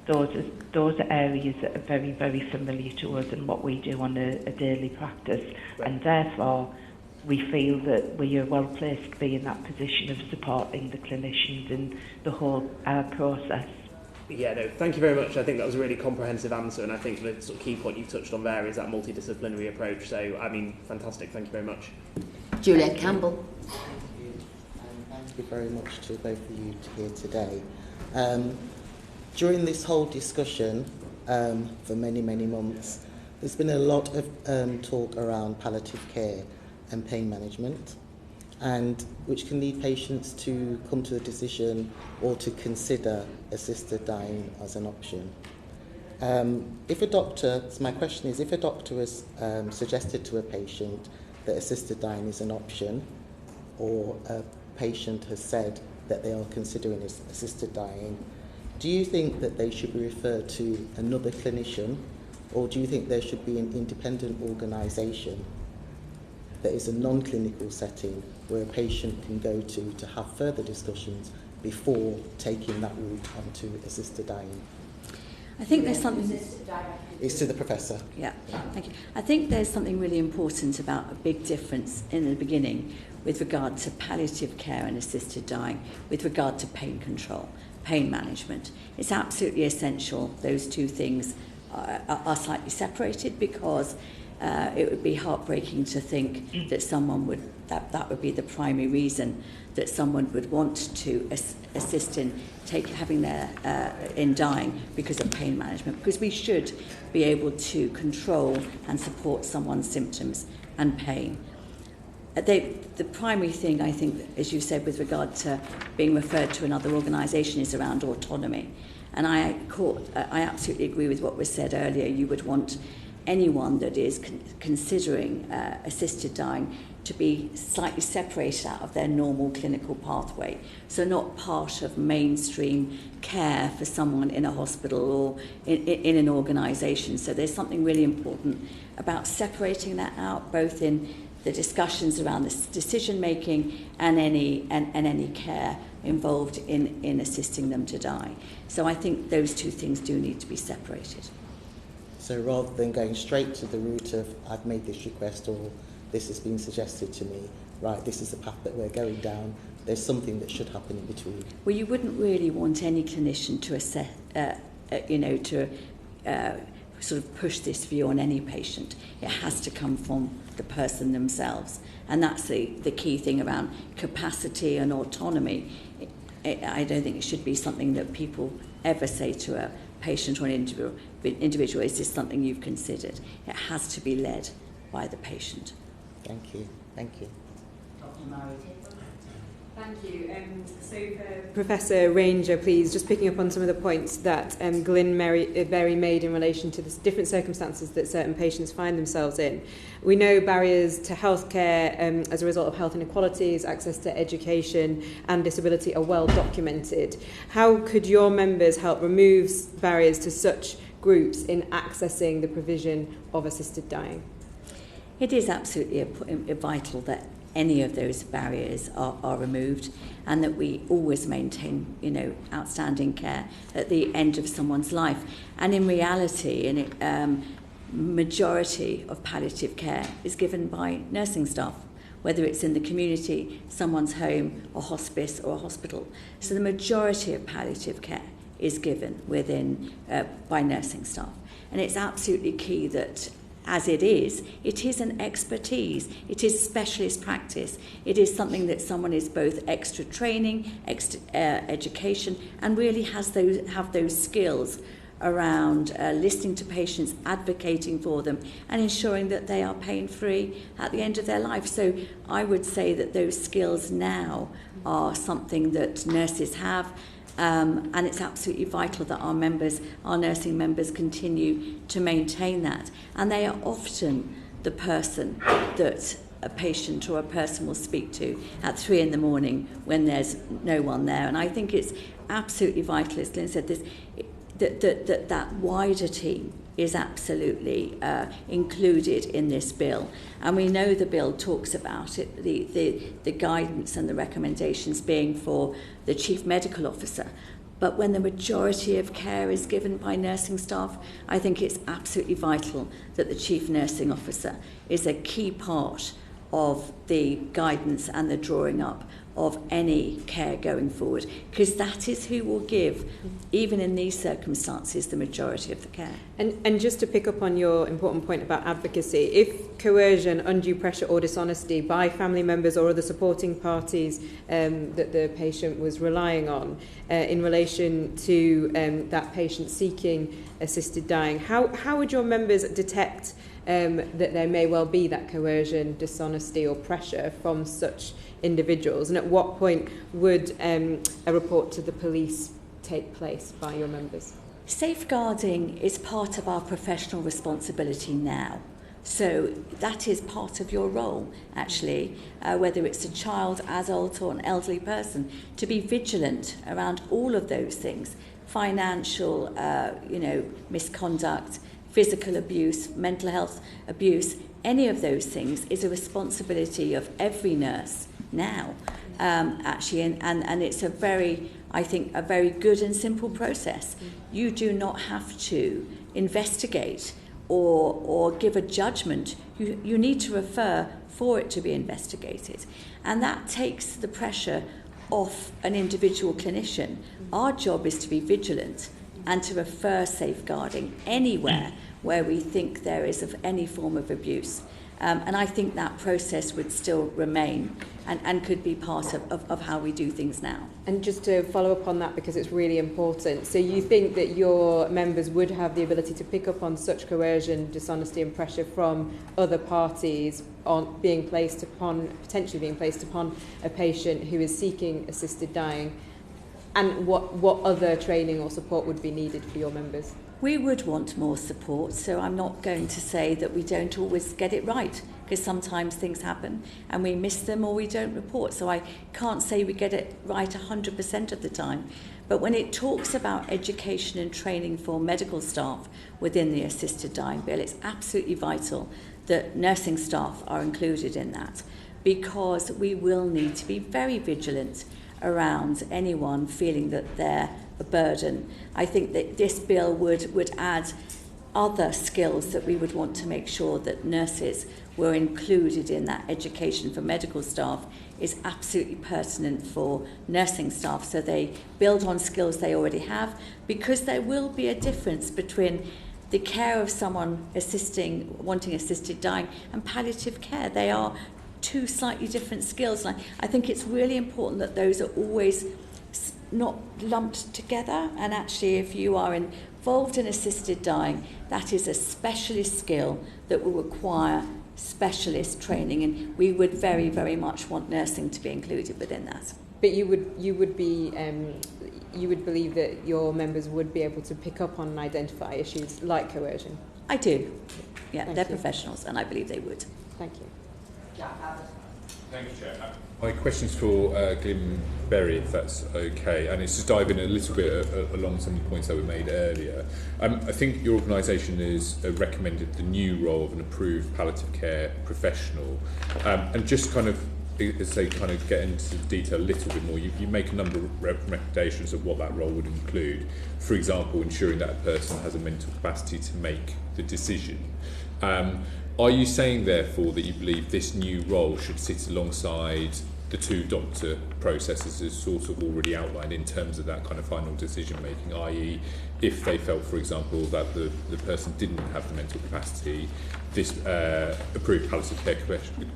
Those are areas that are very, very familiar to us and what we do on a daily practice. Right. And therefore, we feel that we are well placed to be in that position of supporting the clinicians in the whole process. Yeah, no, thank you very much. I think that was a really comprehensive answer, and I think the sort of key point you touched on there is that multidisciplinary approach. So, I mean, fantastic. Thank you very much. Juliet Campbell. Thank you very much to both of you here today. During this whole discussion, for many, many months, there's been a lot of talk around palliative care and pain management, and which can lead patients to come to a decision or to consider assisted dying as an option. If a doctor, so my question is, if a doctor has suggested to a patient that assisted dying is an option, or a patient has said that they are considering assisted dying, do you think that they should be referred to another clinician, or do you think there should be an independent organisation that is a non-clinical setting where a patient can go to have further discussions before taking that route onto assisted dying? I think there's something... It's to the professor. Yeah, thank you. I think there's something really important about a big difference in the beginning with regard to palliative care and assisted dying, with regard to pain control, pain management. It's absolutely essential those two things are slightly separated, because it would be heartbreaking to think that someone would, that would be the primary reason that someone would want to assist in having their in dying because of pain management, because we should be able to control and support someone's symptoms and pain. The primary thing, I think, as you said, with regard to being referred to another organisation is around autonomy. And I absolutely agree with what was said earlier. You would want anyone that is considering assisted dying to be slightly separated out of their normal clinical pathway. So not part of mainstream care for someone in a hospital or in an organisation. So there's something really important about separating that out, both in the discussions around this decision making and any care involved in assisting them to die. So I think those two things do need to be separated. So rather than going straight to the route of I've made this request or this has been suggested to me, right, this is the path that we're going down, there's something that should happen in between. Well, you wouldn't really want any clinician to assess, sort of push this view on any patient. It has to come from the person themselves. And that's the key thing around capacity and autonomy. I don't think it should be something that people ever say to a patient or an individual, is this something you've considered? It has to be led by the patient. Thank you. Thank you. Thank you. So for Professor Ranger, please, just picking up on some of the points that Glyn Berry made in relation to the different circumstances that certain patients find themselves in. We know barriers to healthcare as a result of health inequalities, access to education and disability are well documented. How could your members help remove barriers to such groups in accessing the provision of assisted dying? It is absolutely vital that any of those barriers are removed, and that we always maintain, outstanding care at the end of someone's life. And in reality, majority of palliative care is given by nursing staff, whether it's in the community, someone's home, a hospice or a hospital. So the majority of palliative care is given by nursing staff. And it's absolutely key that as it is an expertise, it is specialist practice, it is something that someone is both extra training, extra education, and really have those skills around listening to patients, advocating for them, and ensuring that they are pain-free at the end of their life. So I would say that those skills now are something that nurses have, and it's absolutely vital that our nursing members continue to maintain that. And they are often the person that a patient or a person will speak to at 3 a.m. when there's no one there. And I think it's absolutely vital, as Glyn said, that wider team is absolutely included in this bill. And we know the bill talks about it, the guidance and the recommendations being for the Chief Medical Officer. But when the majority of care is given by nursing staff, I think it's absolutely vital that the Chief Nursing Officer is a key part of the guidance and the drawing up of any care going forward, because that is who will give, even in these circumstances, the majority of the care. And just to pick up on your important point about advocacy, if coercion, undue pressure or dishonesty by family members or other supporting parties that the patient was relying on in relation to that patient seeking assisted dying, how would your members detect that there may well be that coercion, dishonesty or pressure from such individuals, and at what point would a report to the police take place by your members? Safeguarding is part of our professional responsibility now. So that is part of your role, actually, whether it's a child, adult or an elderly person, to be vigilant around all of those things. financial, misconduct, physical abuse, mental health abuse, any of those things is a responsibility of every nurse now, actually, and it's a very good and simple process. You do not have to investigate or give a judgment. You need to refer for it to be investigated, and that takes the pressure off an individual clinician. Our job is to be vigilant and to refer safeguarding anywhere where we think there is of any form of abuse. And I think that process would still remain and could be part of how we do things now. And just to follow up on that, because it's really important, so you think that your members would have the ability to pick up on such coercion, dishonesty and pressure from other parties on potentially being placed upon a patient who is seeking assisted dying, and what other training or support would be needed for your members? We would want more support, so I'm not going to say that we don't always get it right, because sometimes things happen and we miss them or we don't report. So I can't say we get it right 100% of the time. But when it talks about education and training for medical staff within the assisted dying bill, it's absolutely vital that nursing staff are included in that, because we will need to be very vigilant around anyone feeling that they're a burden. I think that this bill would add other skills that we would want to make sure that nurses were included in. That education for medical staff is absolutely pertinent for nursing staff, so they build on skills they already have, because there will be a difference between the care of someone wanting assisted dying and palliative care. They are two slightly different skills, and I think it's really important that those are always not lumped together. And actually, if you are involved in assisted dying, that is a specialist skill that will require specialist training, and we would very, very much want nursing to be included within that. But you would believe that your members would be able to pick up on and identify issues like coercion? I do. Yeah, they're professionals, and I believe they would. Thank you. Thank you, Chair. My question's for Glyn Berry, if that's okay, and it's just diving a little bit along some of the points that were made earlier. I think your organisation has recommended the new role of an approved palliative care professional, and just kind of, as they kind of get into detail a little bit more, you make a number of recommendations of what that role would include. For example, ensuring that a person has a mental capacity to make the decision. Are you saying, therefore, that you believe this new role should sit alongside the two doctor processes as sort of already outlined in terms of that kind of final decision making, i.e. if they felt, for example, that the person didn't have the mental capacity, this approved palliative care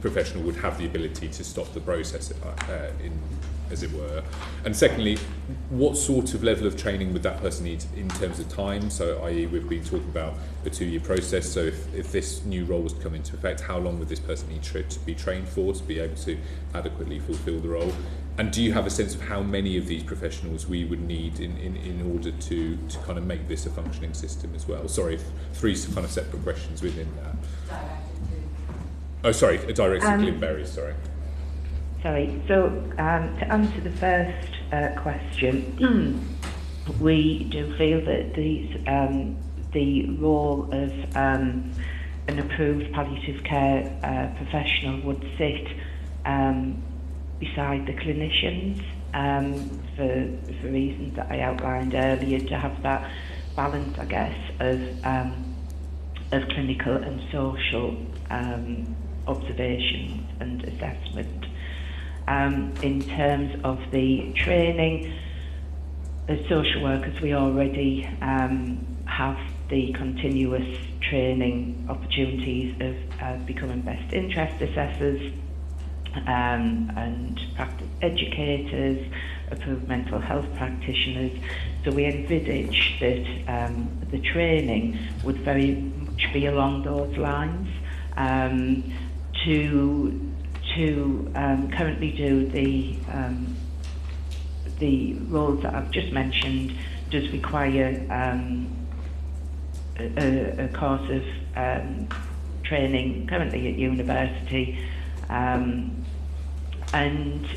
professional would have the ability to stop the process, as it were? And secondly, what sort of level of training would that person need in terms of time? So, i.e. we've been talking about a 2-year process, so if this new role was to come into effect, how long would this person need to be trained for to be able to adequately fulfil the role? And do you have a sense of how many of these professionals we would need in order to kind of make this a functioning system as well? Sorry, 3 kind of separate questions within that. Oh, sorry, directed to Glyn Berry, sorry. Sorry, so to answer the first question, we do feel that the role of an approved palliative care professional would sit beside the clinicians for reasons that I outlined earlier, to have that balance, I guess, of clinical and social observations and assessment. In terms of the training, as social workers, we already have the continuous training opportunities of becoming best interest assessors and practice educators, approved mental health practitioners. So we envisage that the training would very much be along those lines. To currently do the roles that I've just mentioned does require a course of training currently at university, and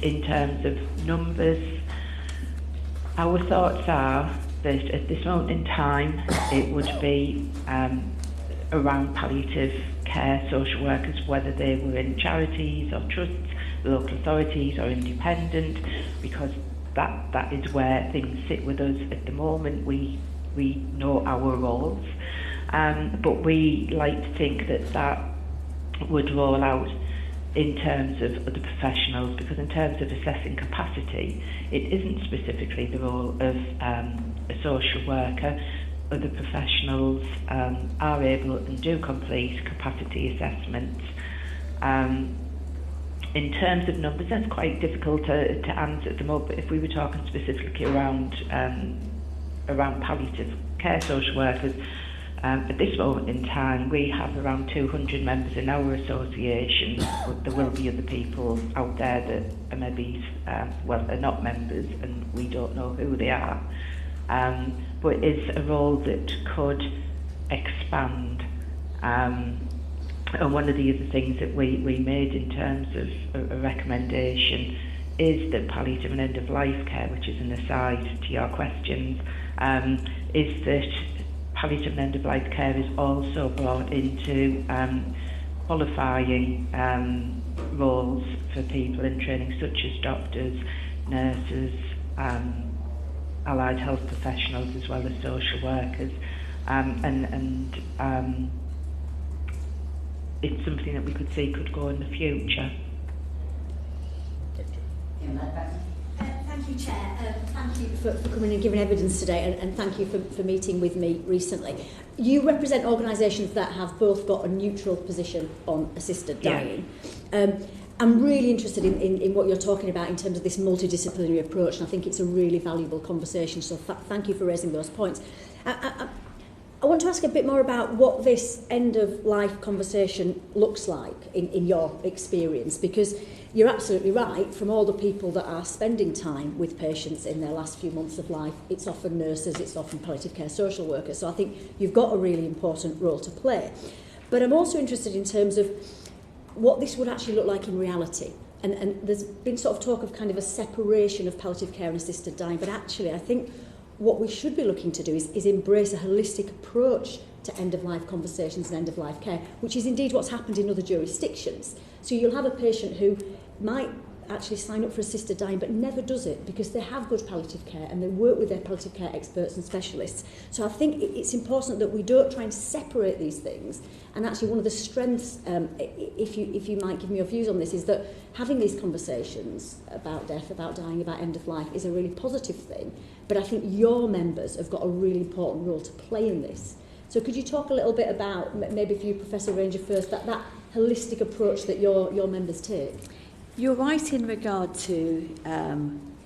in terms of numbers, our thoughts are that at this moment in time it would be around palliative care social workers, whether they were in charities or trusts, local authorities or independent, because that is where things sit with us at the moment. We know our roles, but we like to think that would roll out in terms of other professionals, because in terms of assessing capacity, it isn't specifically the role of a social worker. Other professionals are able and do complete capacity assessments. In terms of numbers, that's quite difficult to answer at the moment, but if we were talking specifically around palliative care social workers, at this moment in time we have around 200 members in our association, but there will be other people out there that are maybe are not members and we don't know who they are, but it's a role that could expand. And one of the other things that we made in terms of a recommendation is that palliative and end-of-life care, which is an aside to your questions, is that palliative and end-of-life care is also brought into qualifying roles for people in training, such as doctors, nurses, allied health professionals, as well as social workers, it's something that we could see could go in the future. Thank you, Chair. Thank you for coming and giving evidence today, and thank you for meeting with me recently. You represent organisations that have both got a neutral position on assisted dying. Yeah. I'm really interested in what you're talking about in terms of this multidisciplinary approach, and I think it's a really valuable conversation, so thank you for raising those points. I want to ask a bit more about what this end-of-life conversation looks like in your experience, because you're absolutely right. From all the people that are spending time with patients in their last few months of life, it's often nurses, it's often palliative care social workers. So I think you've got a really important role to play. But I'm also interested in terms of what this would actually look like in reality. And there's been sort of talk of kind of a separation of palliative care and assisted dying, but actually I think what we should be looking to do is embrace a holistic approach to end-of-life conversations and end-of-life care, which is indeed what's happened in other jurisdictions. So you'll have a patient who might actually sign up for assisted dying but never does it because they have good palliative care and they work with their palliative care experts and specialists. So I think it's important that we don't try and separate these things. And actually one of the strengths, if you might give me your views on this, is that having these conversations about death, about dying, about end of life is a really positive thing. But I think your members have got a really important role to play in this. So could you talk a little bit about, maybe for you, Professor Ranger first, that holistic approach that your members take? You're right in regard to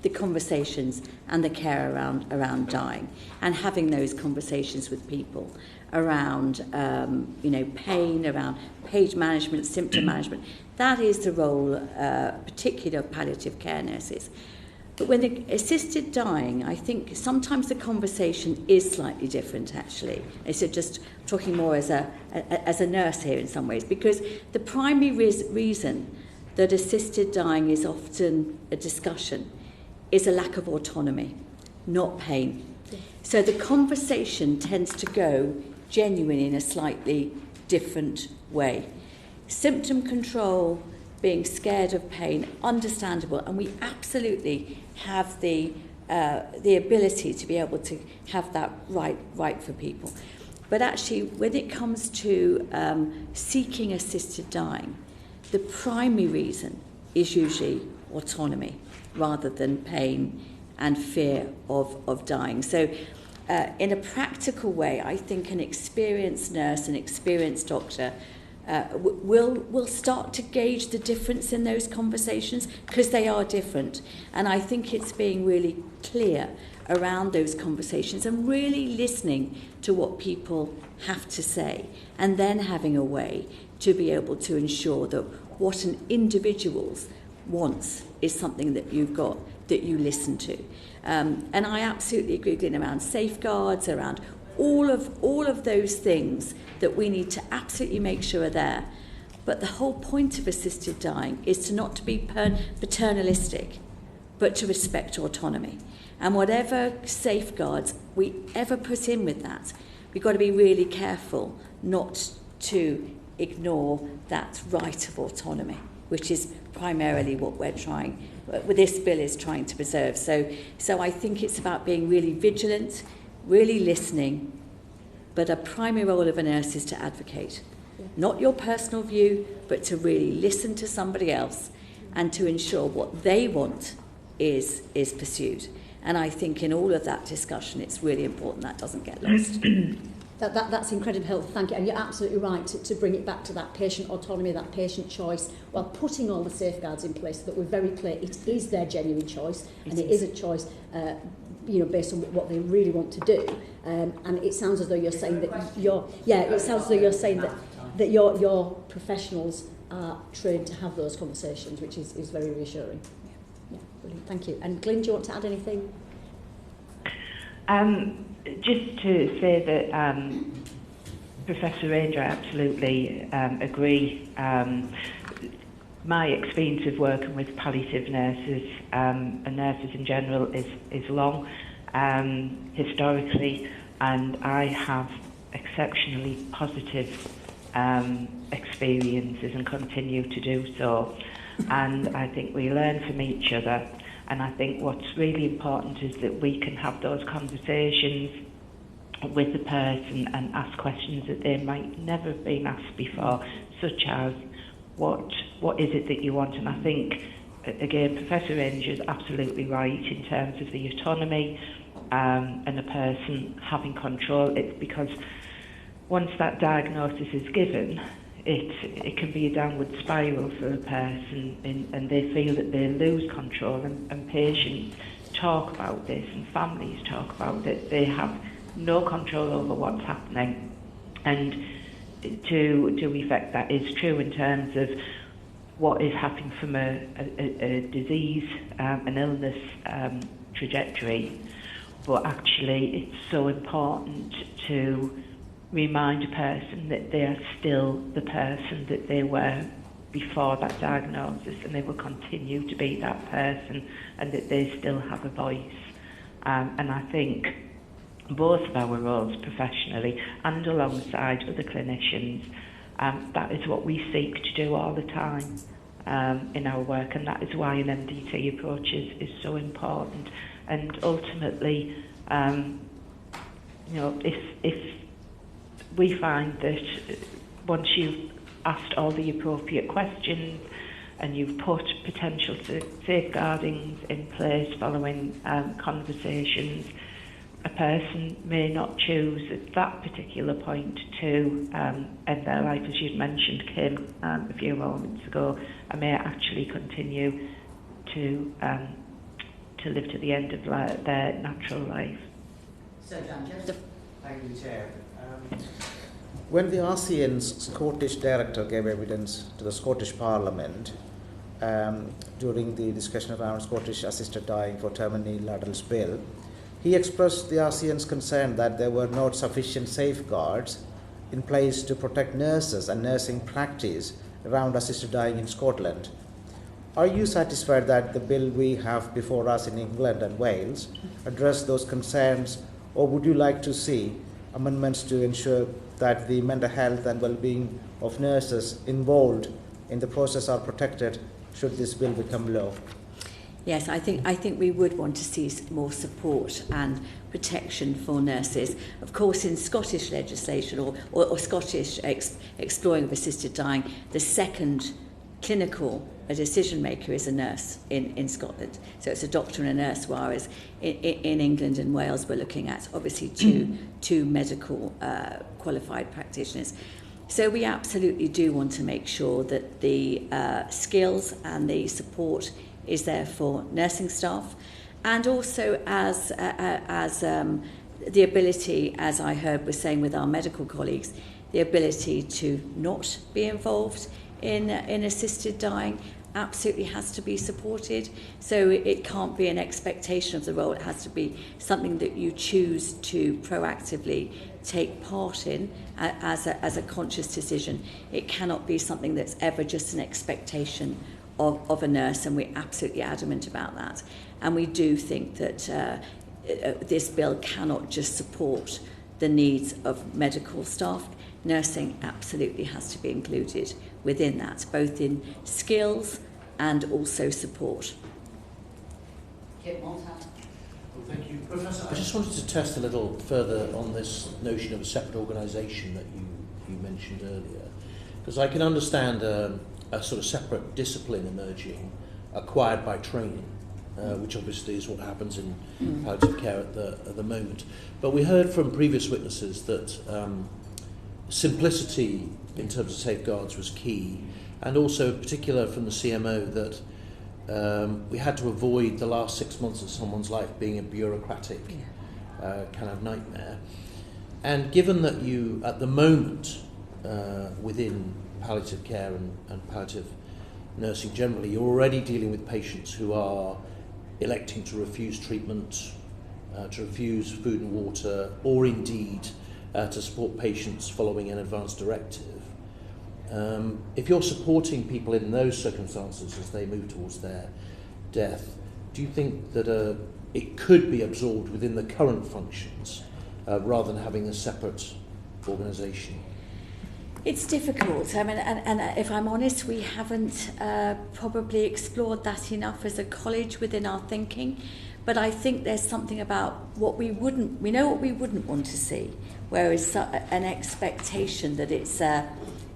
the conversations and the care around dying, and having those conversations with people around pain, around page management, symptom management. That is the role, particularly of palliative care nurses. But when the assisted dying, I think sometimes the conversation is slightly different, actually. So just talking more as a nurse here in some ways, because the primary reason that assisted dying is often a discussion is a lack of autonomy, not pain. So the conversation tends to go genuine in a slightly different way. Symptom control, being scared of pain, understandable, and we absolutely have the ability to be able to have that right for people. But actually, when it comes to seeking assisted dying, the primary reason is usually autonomy rather than pain and fear of dying. So in a practical way, I think an experienced nurse, an experienced doctor will start to gauge the difference in those conversations, because they are different. And I think it's being really clear around those conversations and really listening to what people have to say, and then having a way to be able to ensure that what an individual wants is something that you've got, that you listen to. And I absolutely agree with Glyn around safeguards, around all of those things that we need to absolutely make sure are there. But the whole point of assisted dying is to not to be paternalistic, but to respect autonomy. And whatever safeguards we ever put in with that, we've got to be really careful not to ignore that right of autonomy, which is primarily what this bill is trying to preserve. So I think it's about being really vigilant, really listening, but a primary role of a nurse is to advocate. Not your personal view, but to really listen to somebody else and to ensure what they want is pursued. And I think in all of that discussion, it's really important that doesn't get lost. That's incredibly helpful, thank you. And you're absolutely right to bring it back to that patient autonomy, that patient choice, while putting all the safeguards in place so that we're very clear it is their genuine choice, and it is a choice based on what they really want to do. And it sounds as though you're saying that your professionals are trained to have those conversations, which is very reassuring. Yeah, brilliant, thank you. And Glyn, do you want to add anything? Just to say that Professor Ranger, I absolutely agree. My experience of working with palliative nurses and nurses in general is long, historically, and I have exceptionally positive experiences and continue to do so. And I think we learn from each other. And I think what's really important is that we can have those conversations with the person and ask questions that they might never have been asked before, such as, what is it that you want? And I think, again, Professor Ranger is absolutely right in terms of the autonomy and the person having control. It's because once that diagnosis is given, it can be a downward spiral for a person, and they feel that they lose control, and patients talk about this and families talk about that they have no control over what's happening. And to effect that is true in terms of what is happening from a disease, an illness trajectory, but actually it's so important to remind a person that they are still the person that they were before that diagnosis, and they will continue to be that person, and that they still have a voice. And I think both of our roles professionally and alongside other clinicians, that is what we seek to do all the time in our work, and that is why an MDT approach is so important. And ultimately, if we find that once you've asked all the appropriate questions and you've put potential safeguardings in place following conversations, a person may not choose at that particular point to end their life, as you'd mentioned, Kim, a few moments ago, and may actually continue to live to the end of their natural life. So, Dan, Joseph. Thank you, Chair. When the RCN's Scottish director gave evidence to the Scottish Parliament during the discussion around Scottish assisted dying for terminal adults bill, he expressed the RCN's concern that there were not sufficient safeguards in place to protect nurses and nursing practice around assisted dying in Scotland. Are you satisfied that the bill we have before us in England and Wales address those concerns, or would you like to see amendments to ensure that the mental health and well-being of nurses involved in the process are protected should this bill become law? Yes, I think we would want to see more support and protection for nurses. Of course, in Scottish legislation or Scottish exploring of assisted dying, the second clinical decision maker is a nurse in Scotland. So it's a doctor and a nurse, whereas in England and Wales we're looking at obviously two medical qualified practitioners. So we absolutely do want to make sure that the skills and the support is there for nursing staff, and also as the ability, as I heard was saying with our medical colleagues, the ability to not be involved in assisted dying absolutely has to be supported. So it can't be an expectation of the role. It has to be something that you choose to proactively take part in as a conscious decision. It cannot be something that's ever just an expectation of a nurse, and we're absolutely adamant about that. And we do think that this bill cannot just support the needs of medical staff. Nursing absolutely has to be included within that, both in skills and also support. Well, thank you, Professor. I just wanted to test a little further on this notion of a separate organisation that you mentioned earlier, because I can understand a sort of separate discipline emerging, acquired by training, which obviously is what happens in palliative care at the moment. But we heard from previous witnesses that simplicity in terms of safeguards was key, and also in particular from the CMO that we had to avoid the last 6 months of someone's life being a bureaucratic kind of nightmare. And given that you, at the moment, within palliative care and palliative nursing generally, you're already dealing with patients who are electing to refuse treatment, to refuse food and water, or indeed to support patients following an advance directive. If you're supporting people in those circumstances as they move towards their death, do you think that it could be absorbed within the current functions rather than having a separate organisation? It's difficult. I mean, and if I'm honest, we haven't probably explored that enough as a college within our thinking. But I think there's something about what we know what we wouldn't want to see, whereas an expectation that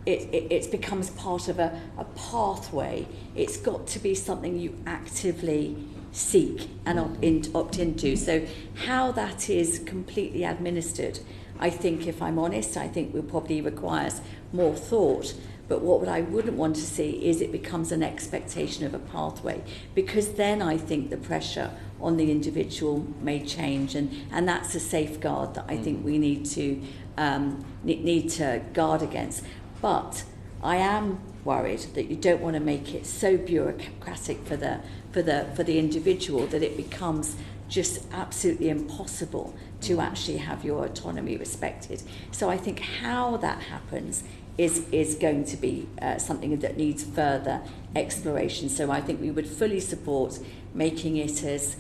it becomes part of a pathway. It's got to be something you actively seek and opt into. So how that is completely administered, I think, if I'm honest, I think will probably requires more thought. But what I wouldn't want to see is it becomes an expectation of a pathway, because then I think the pressure on the individual may change, and that's a safeguard that I think we need to guard against. But I am worried that you don't want to make it so bureaucratic for the individual that it becomes just absolutely impossible to actually have your autonomy respected. So I think how that happens is going to be something that needs further exploration. So I think we would fully support making it as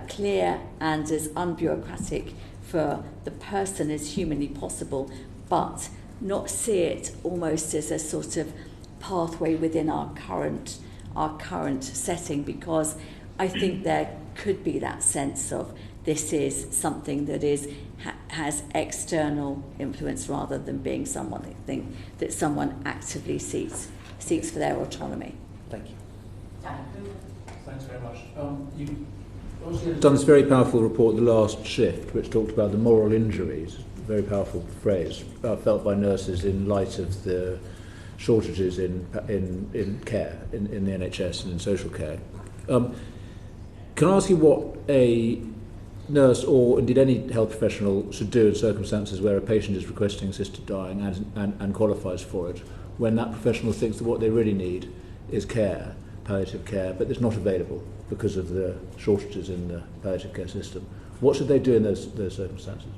clear and as unbureaucratic for the person as humanly possible, but not see it almost as a sort of pathway within our current setting, because I think there could be that sense of this is something that has external influence rather than being something that someone actively seeks for their autonomy. Thank you. Thanks very much. You've done this very powerful report, The Last Shift, which talked about the moral injuries, a very powerful phrase, felt by nurses in light of the shortages in care, in the NHS and in social care. Can I ask you what a nurse or indeed any health professional should do in circumstances where a patient is requesting assisted dying and qualifies for it, when that professional thinks that what they really need is care, palliative care, but it's not available because of the shortages in the palliative care system? What should they do in those circumstances?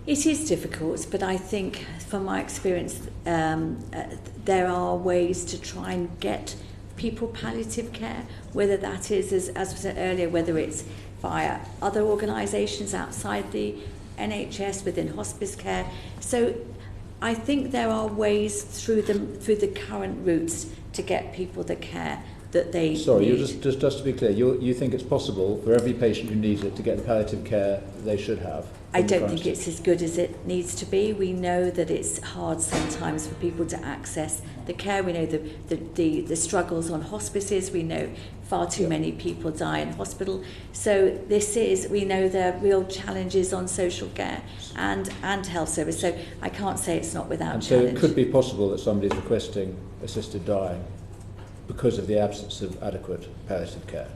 It is difficult, but I think from my experience there are ways to try and get people palliative care, whether that is, as we said earlier, whether it's via other organisations outside the NHS, within hospice care. So I think there are ways through the current routes to get people the care that they need. Sorry, just to be clear, you think it's possible for every patient who needs it to get the palliative care they should have? I don't think it's as good as it needs to be. We know that it's hard sometimes for people to access the care. We know the struggles on hospices. We know far too many people die in hospital. So we know there are real challenges on social care and health service. So I can't say it's not without challenge. So it could be possible that somebody's requesting assisted dying because of the absence of adequate palliative care.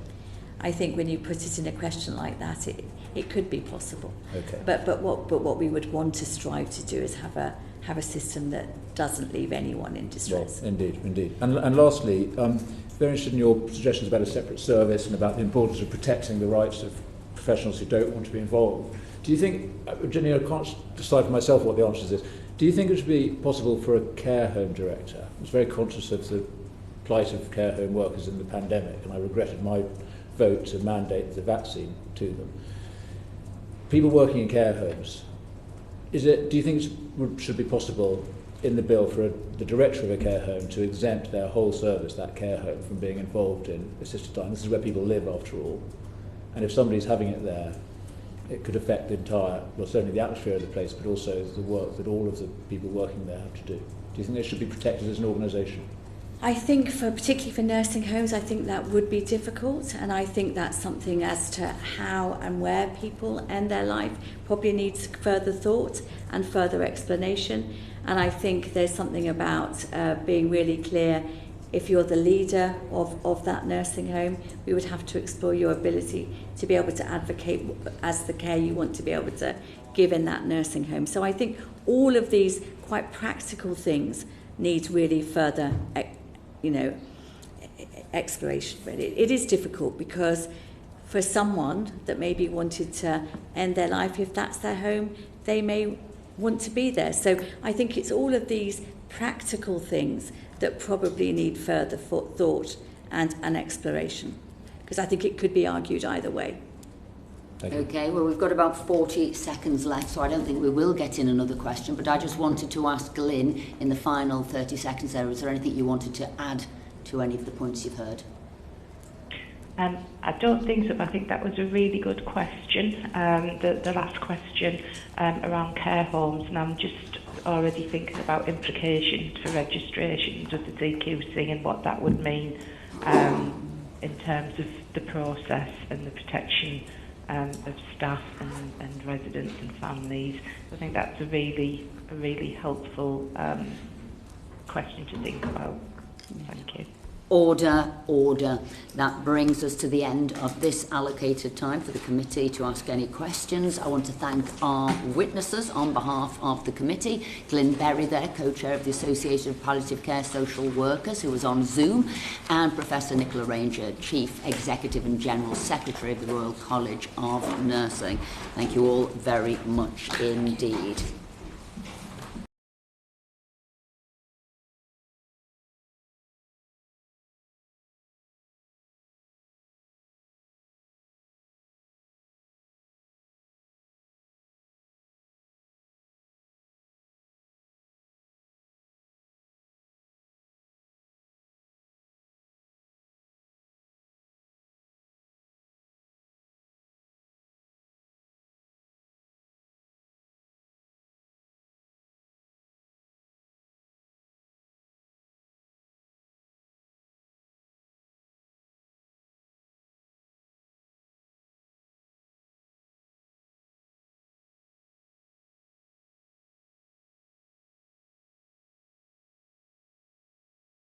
I think when you put it in a question like that, it could be possible. Okay. But what we would want to strive to do is have a system that doesn't leave anyone in distress. Well, indeed. And lastly, very interested in your suggestions about a separate service and about the importance of protecting the rights of professionals who don't want to be involved. Do you think, Jenny, I can't decide for myself what the answer is. Do you think it should be possible for a care home director, who's very conscious of the plight of care home workers in the pandemic, and I regretted my vote to mandate the vaccine to them. People working in care homes, do you think it should be possible in the bill for the director of a care home to exempt their whole service, that care home, from being involved in assisted dying? This is where people live, after all. And if somebody's having it there, it could affect the entire, well, certainly the atmosphere of the place, but also the work that all of the people working there have to do. Do you think they should be protected as an organisation? I think, particularly for nursing homes, I think that would be difficult, and I think that's something as to how and where people end their life probably needs further thought and further explanation. And I think there's something about being really clear. If you're the leader of that nursing home, we would have to explore your ability to be able to advocate as the care you want to be able to give in that nursing home. So I think all of these quite practical things need really further exploration. But it is difficult, because for someone that maybe wanted to end their life, if that's their home, they may want to be there. So I think it's all of these practical things that probably need further thought and exploration, because I think it could be argued either way. Okay, well, we've got about 40 seconds left, so I don't think we will get in another question, but I just wanted to ask Glyn, in the final 30 seconds there, is there anything you wanted to add to any of the points you've heard? I don't think so. I think that was a really good question, the last question around care homes, and I'm just already thinking about implications for registrations of the CQC and what that would mean in terms of the process and the protection of staff and residents and families. I think that's a really helpful question to think about. Thank you. Order, order. That brings us to the end of this allocated time for the committee to ask any questions. I want to thank our witnesses on behalf of the committee. Glyn Berry there, co-chair of the Association of Palliative Care Social Workers, who was on Zoom, and Professor Nicola Ranger, Chief Executive and General Secretary of the Royal College of Nursing. Thank you all very much indeed.